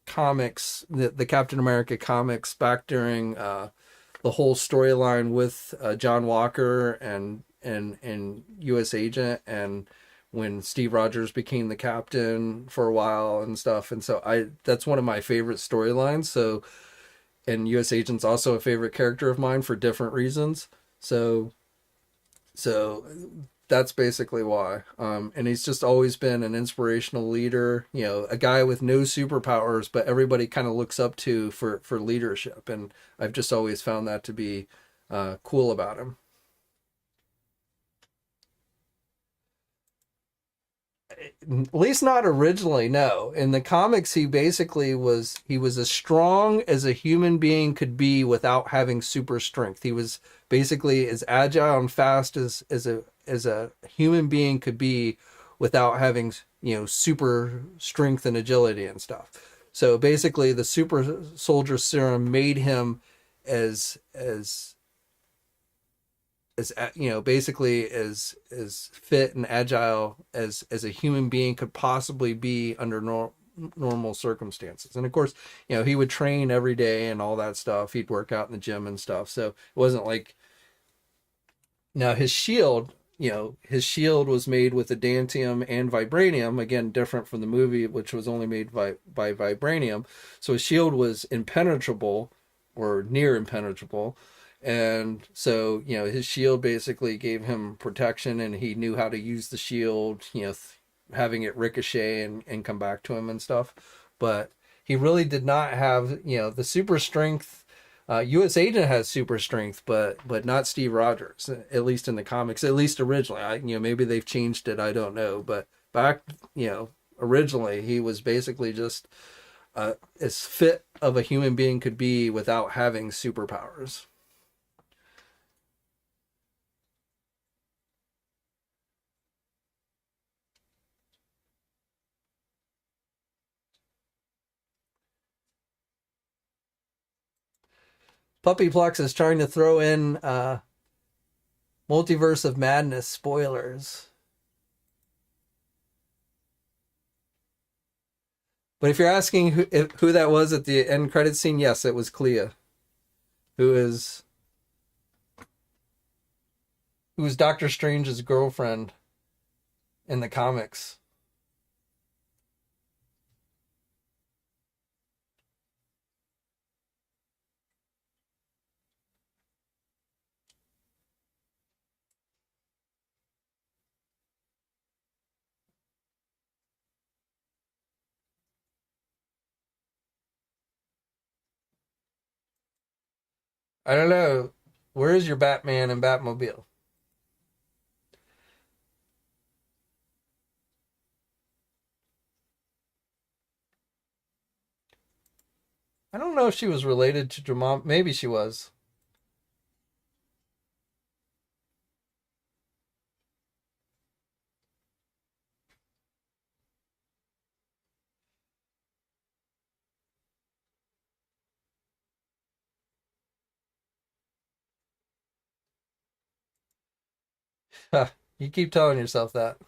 comics, the Captain America comics, back during the whole storyline with John Walker and U.S. Agent, and when Steve Rogers became the captain for a while and stuff. And so that's one of my favorite storylines. So, and U.S. Agent's also a favorite character of mine for different reasons. So that's basically why. And he's just always been an inspirational leader, a guy with no superpowers, but everybody kind of looks up to for leadership. And I've just always found that to be cool about him. At least not originally, no. In the comics, he basically he was as strong as a human being could be without having super strength. He was basically as agile and fast as a human being could be without having, super strength and agility and stuff. So basically the super soldier serum made him as basically as fit and agile as a human being could possibly be under normal circumstances. And of course, he would train every day and all that stuff. He'd work out in the gym and stuff. So it wasn't like, now his shield was made with adamantium and vibranium, again different from the movie, which was only made by vibranium. So his shield was impenetrable, or near impenetrable. And so, his shield basically gave him protection, and he knew how to use the shield, having it ricochet and come back to him and stuff. But he really did not have, the super strength. U.S. Agent has super strength, but not Steve Rogers, at least in the comics, at least originally. Maybe they've changed it, I don't know. But back, originally, he was basically just as fit of a human being could be without having superpowers. Puppyplex is trying to throw in Multiverse of Madness spoilers. But if you're asking who that was at the end credit scene, yes, it was Clea, who is Doctor Strange's girlfriend in the comics. I don't know. Where is your Batman and Batmobile? I don't know if she was related to Dramon. Maybe she was. You keep telling yourself that.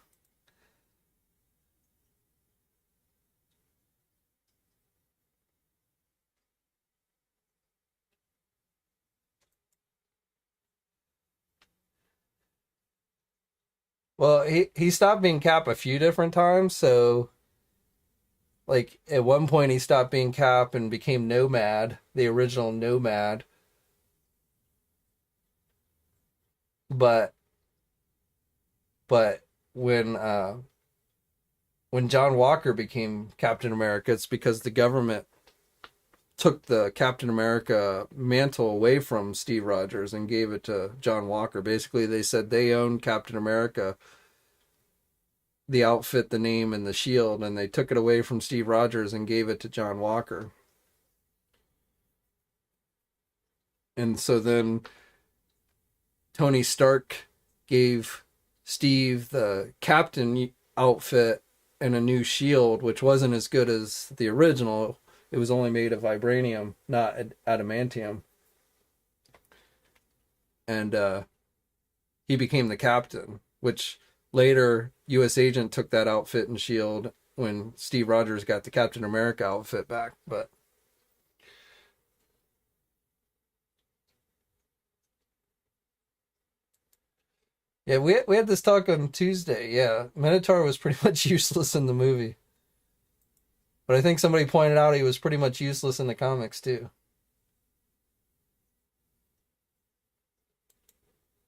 Well, he stopped being Cap a few different times, so like at one point he stopped being Cap and became Nomad, the original Nomad. But but when uh when John Walker became Captain America, it's because the government took the Captain America mantle away from Steve Rogers and gave it to John Walker. Basically, they said they owned Captain America, the outfit, the name, and the shield, and they took it away from Steve Rogers and gave it to John Walker. And so then Tony Stark gave Steve the captain outfit and a new shield, which wasn't as good as the original. It was only made of vibranium, not adamantium. And he became the captain, which later U.S. Agent took that outfit and shield when Steve Rogers got the Captain America outfit back. But yeah, we had this talk on Tuesday. Yeah, Minotaur was pretty much useless in the movie, but I think somebody pointed out he was pretty much useless in the comics too.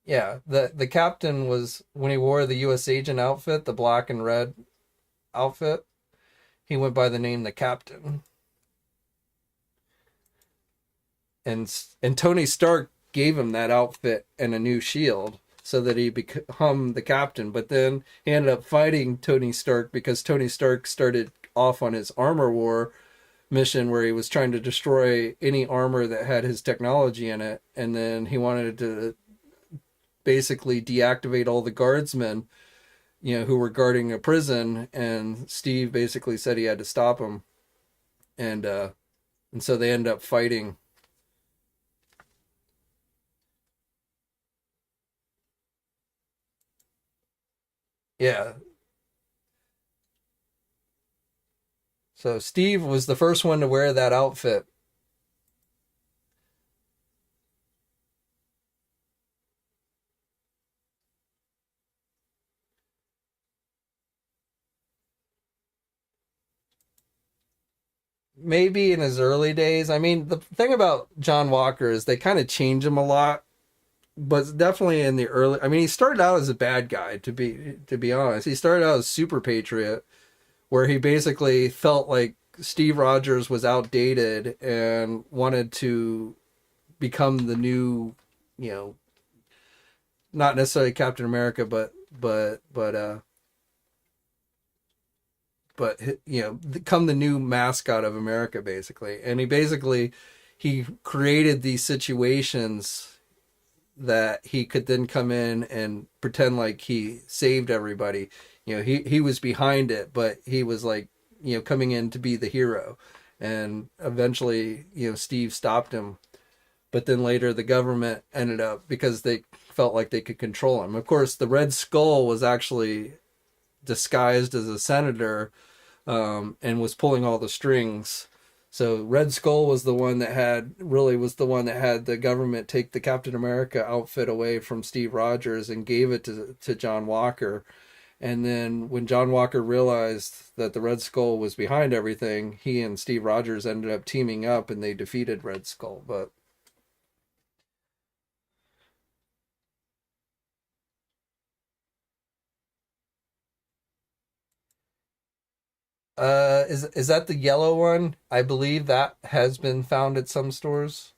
Yeah, the captain was when he wore the U.S. Agent outfit, the black and red outfit. He went by the name the Captain, and Tony Stark gave him that outfit and a new shield so that he become the captain. But then he ended up fighting Tony Stark because Tony Stark started off on his armor war mission where he was trying to destroy any armor that had his technology in it, and then he wanted to basically deactivate all the guardsmen, who were guarding a prison, and Steve basically said he had to stop him, and so they end up fighting. Yeah. So Steve was the first one to wear that outfit. Maybe in his early days. I mean, the thing about John Walker is they kind of change him a lot, but definitely in the early. I mean, he started out as a bad guy. To be honest, he started out as super patriot, where he basically felt like Steve Rogers was outdated and wanted to become the new, you know, not necessarily Captain America, but become the new mascot of America, basically. And he created these situations that he could then come in and pretend like he saved everybody. He was behind it, but he was like, coming in to be the hero. And eventually, Steve stopped him. But then later the government ended up, because they felt like they could control him. Of course, the Red Skull was actually disguised as a senator, and was pulling all the strings. So Red Skull was the one that had the government take the Captain America outfit away from Steve Rogers and gave it to John Walker. And then when John Walker realized that the Red Skull was behind everything, he and Steve Rogers ended up teaming up and they defeated Red Skull. But is that the yellow one? I believe that has been found at some stores.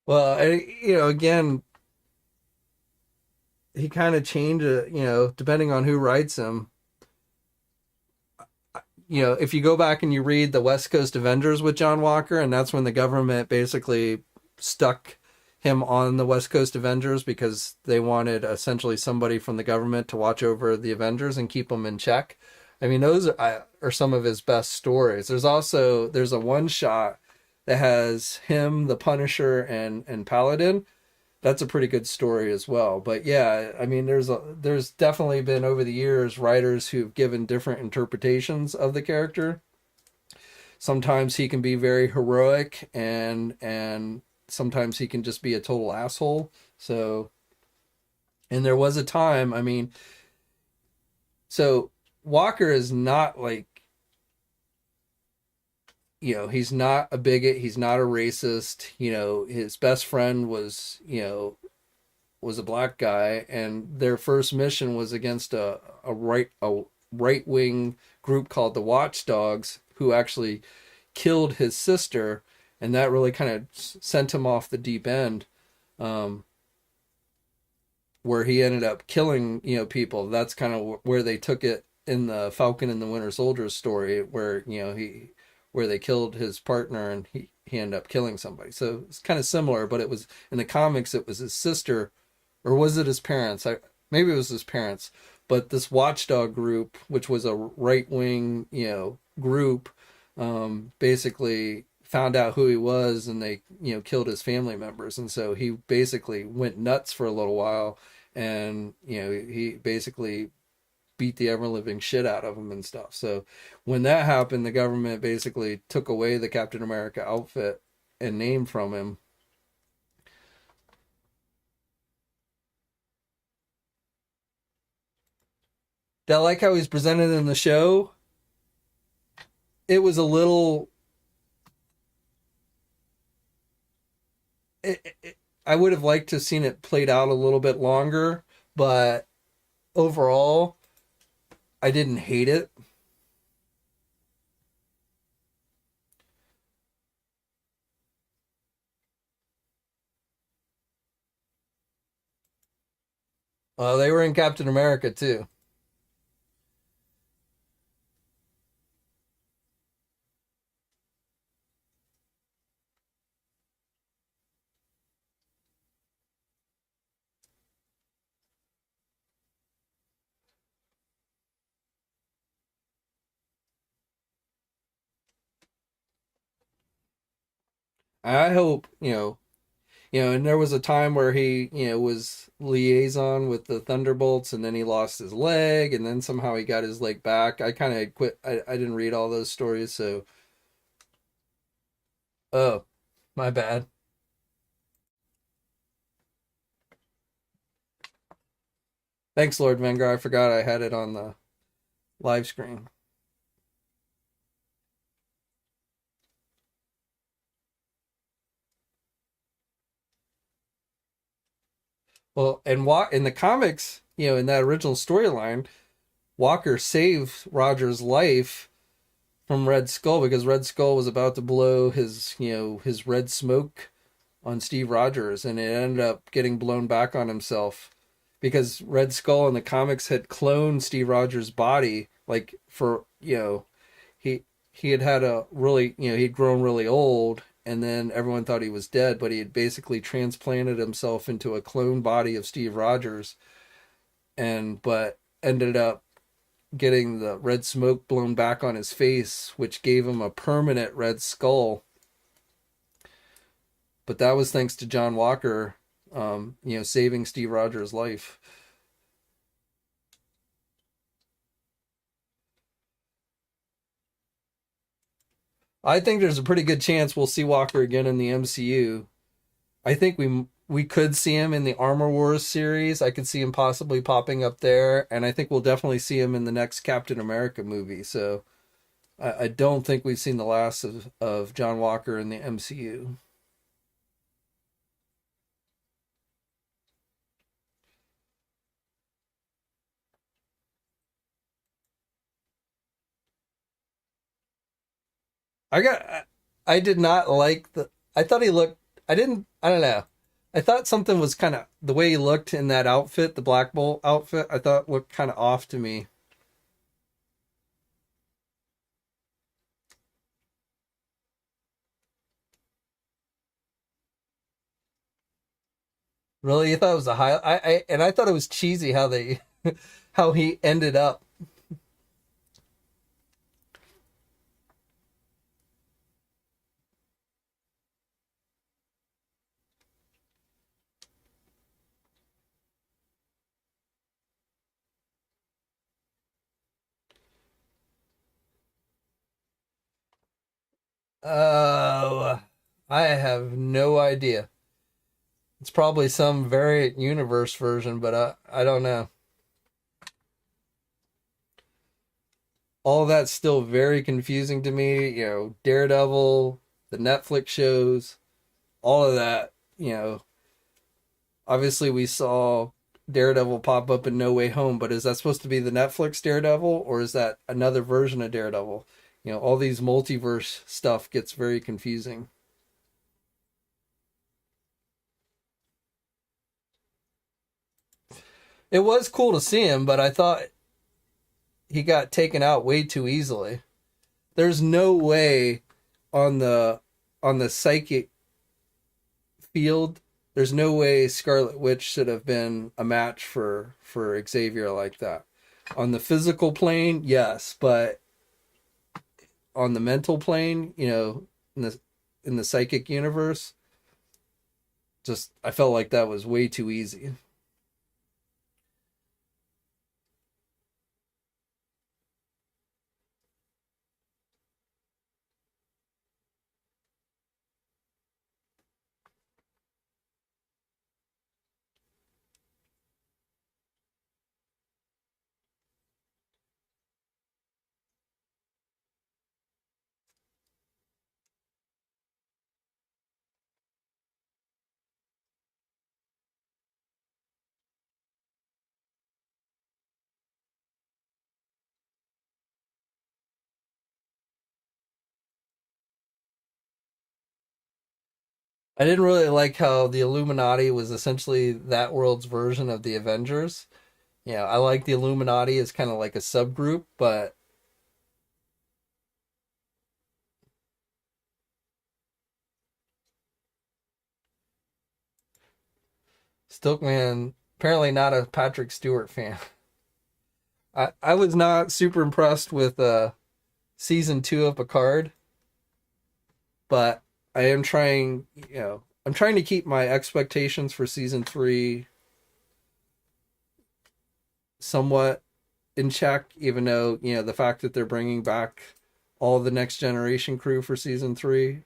Well, again, he kind of changed it, depending on who writes him. If you go back and you read the West Coast Avengers with John Walker, and that's when the government basically stuck him on the West Coast Avengers because they wanted essentially somebody from the government to watch over the Avengers and keep them in check. I mean, those are some of his best stories. There's a one shot that has him, the Punisher, and Paladin. That's a pretty good story as well. But yeah, I mean, there's definitely been over the years writers who've given different interpretations of the character. Sometimes he can be very heroic, and sometimes he can just be a total asshole. So, and there was a time, I mean, so Walker is not like, he's not a bigot, he's not a racist. His best friend was a black guy, and their first mission was against a right wing group called the Watchdogs, who actually killed his sister, and that really kind of sent him off the deep end, um, where he ended up killing people. That's kind of where they took it in the Falcon and the Winter Soldier story, where where they killed his partner and he ended up killing somebody. So it's kind of similar, but it was in the comics it was his sister, or was it his parents? Maybe it was his parents. But this watchdog group, which was a right wing, group, basically found out who he was, and they, killed his family members, and so he basically went nuts for a little while, and he basically beat the ever living shit out of him and stuff. So when that happened, the government basically took away the Captain America outfit and name from him. That, like how he's presented in the show, it was a little. I would have liked to have seen it played out a little bit longer, but overall, I didn't hate it. They were in Captain America too. I hope and there was a time where he was liaison with the Thunderbolts, and then he lost his leg, and then somehow he got his leg back. I kind of quit. I didn't read all those stories, so oh, my bad. Thanks, Lord Vengar. I forgot I had it on the live screen. Well, and in the comics, in that original storyline, Walker saved Roger's life from Red Skull because Red Skull was about to blow his red smoke on Steve Rogers, and it ended up getting blown back on himself because Red Skull in the comics had cloned Steve Rogers' body, like for he had a really he'd grown really old, and then everyone thought he was dead, but he had basically transplanted himself into a clone body of Steve Rogers, and but ended up getting the red smoke blown back on his face, which gave him a permanent red skull. But that was thanks to John Walker, saving Steve Rogers' life. I think there's a pretty good chance we'll see Walker again in the MCU. I think we could see him in the Armor Wars series. I could see him possibly popping up there, and I think we'll definitely see him in the next Captain America movie. So I don't think we've seen the last of John Walker in the MCU. I got I did not like the I thought he looked I don't know. I thought something was kind of, the way he looked in that outfit, the Black Bolt outfit, I thought looked kind of off to me. Really, you thought it was a high? And I thought it was cheesy how they, how he ended up. Oh, I have no idea. It's probably some variant universe version, but I don't know. All that's still very confusing to me. You know, Daredevil, the Netflix shows, all of that. You know, obviously we saw Daredevil pop up in No Way Home, but is that supposed to be the Netflix Daredevil or is that another version of Daredevil? You know, all these multiverse stuff gets very confusing. It was cool to see him, but I thought he got taken out way too easily. There's no way on the psychic field. There's no way Scarlet Witch should have been a match for Xavier like that. On the physical plane, yes, but on the mental plane, you know, in the psychic universe, just I felt like that was way too easy. I didn't really like how the Illuminati was essentially that world's version of the Avengers. Yeah, I like the Illuminati as kind of like a subgroup, but Stokeman apparently not a Patrick Stewart fan. I was not super impressed with season 2 of Picard, but I am trying, you know, I'm trying to keep my expectations for season 3 somewhat in check, even though, you know, the fact that they're bringing back all the next generation crew for season 3,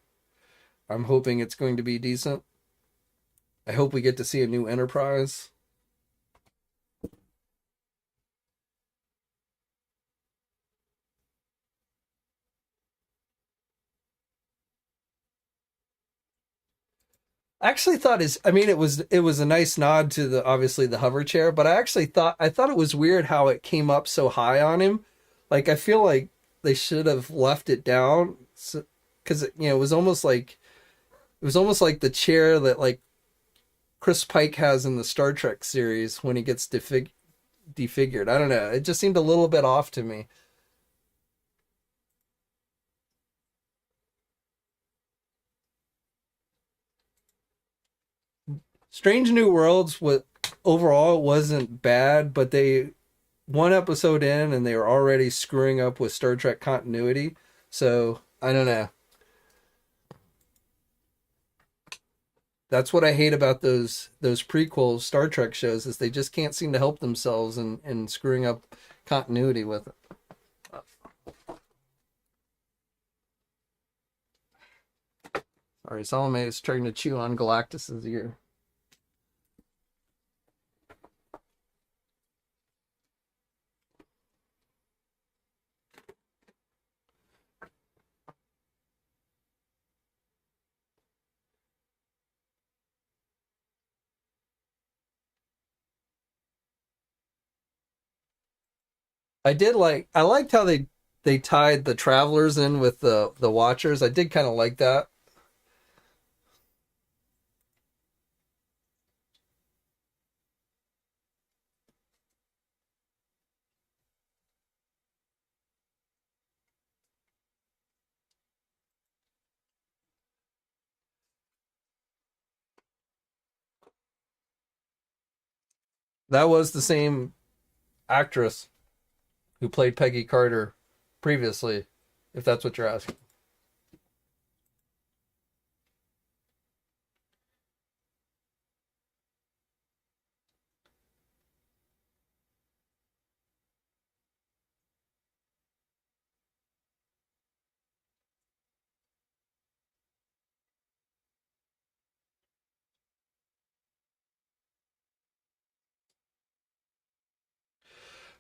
I'm hoping it's going to be decent. I hope we get to see a new Enterprise. I actually thought is I mean it was a nice nod to the obviously the hover chair, but I thought it was weird how it came up so high on him. Like I feel like they should have left it down because you know it was almost like the chair that like Chris Pike has in the Star Trek series when he gets defigured. I don't know. It just seemed a little bit off to me. Strange New Worlds what overall wasn't bad, but they one episode in and they were already screwing up with Star Trek continuity. So I don't know. That's what I hate about those prequel Star Trek shows is they just can't seem to help themselves in screwing up continuity with it. Sorry, Salome is trying to chew on Galactus's ear. I liked how they tied the travelers in with the watchers. I did kind of like that. That was the same actress who played Peggy Carter previously, if that's what you're asking.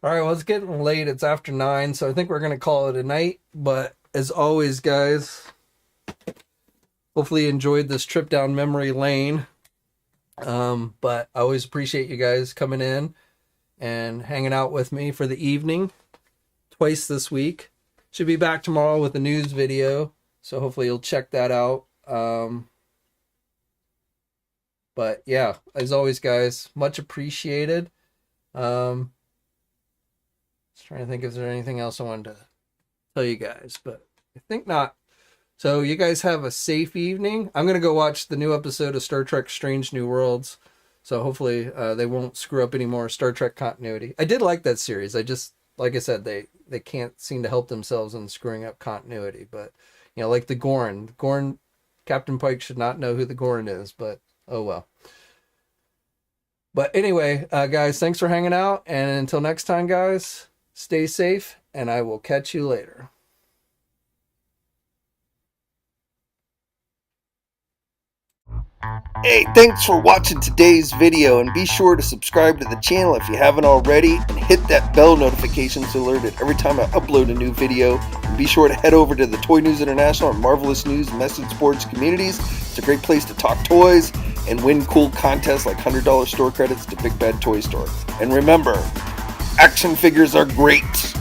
All right, well, it's getting late. It's after 9, so I think we're going to call it a night. But as always, guys, hopefully you enjoyed this trip down memory lane. But I always appreciate you guys coming in and hanging out with me for the evening twice this week. Should be back tomorrow with a news video, so hopefully you'll check that out. But yeah, as always, guys, much appreciated. Just trying to think if there's anything else I wanted to tell you guys, but I think not. So you guys have a safe evening. I'm going to go watch the new episode of Star Trek Strange New Worlds. So hopefully they won't screw up any more Star Trek continuity. I did like that series. I just, like I said, they can't seem to help themselves in screwing up continuity. But, you know, like the Gorn. Captain Pike should not know who the Gorn is, but oh well. But anyway, guys, thanks for hanging out. And until next time, guys, stay safe, and I will catch you later. Hey, thanks for watching today's video, and be sure to subscribe to the channel if you haven't already, and hit that bell notification so alerted every time I upload a new video. And be sure to head over to the Toy News International and Marvelous News Message Boards communities. It's a great place to talk toys and win cool contests like $100 store credits to Big Bad Toy Store. And remember, action figures are great.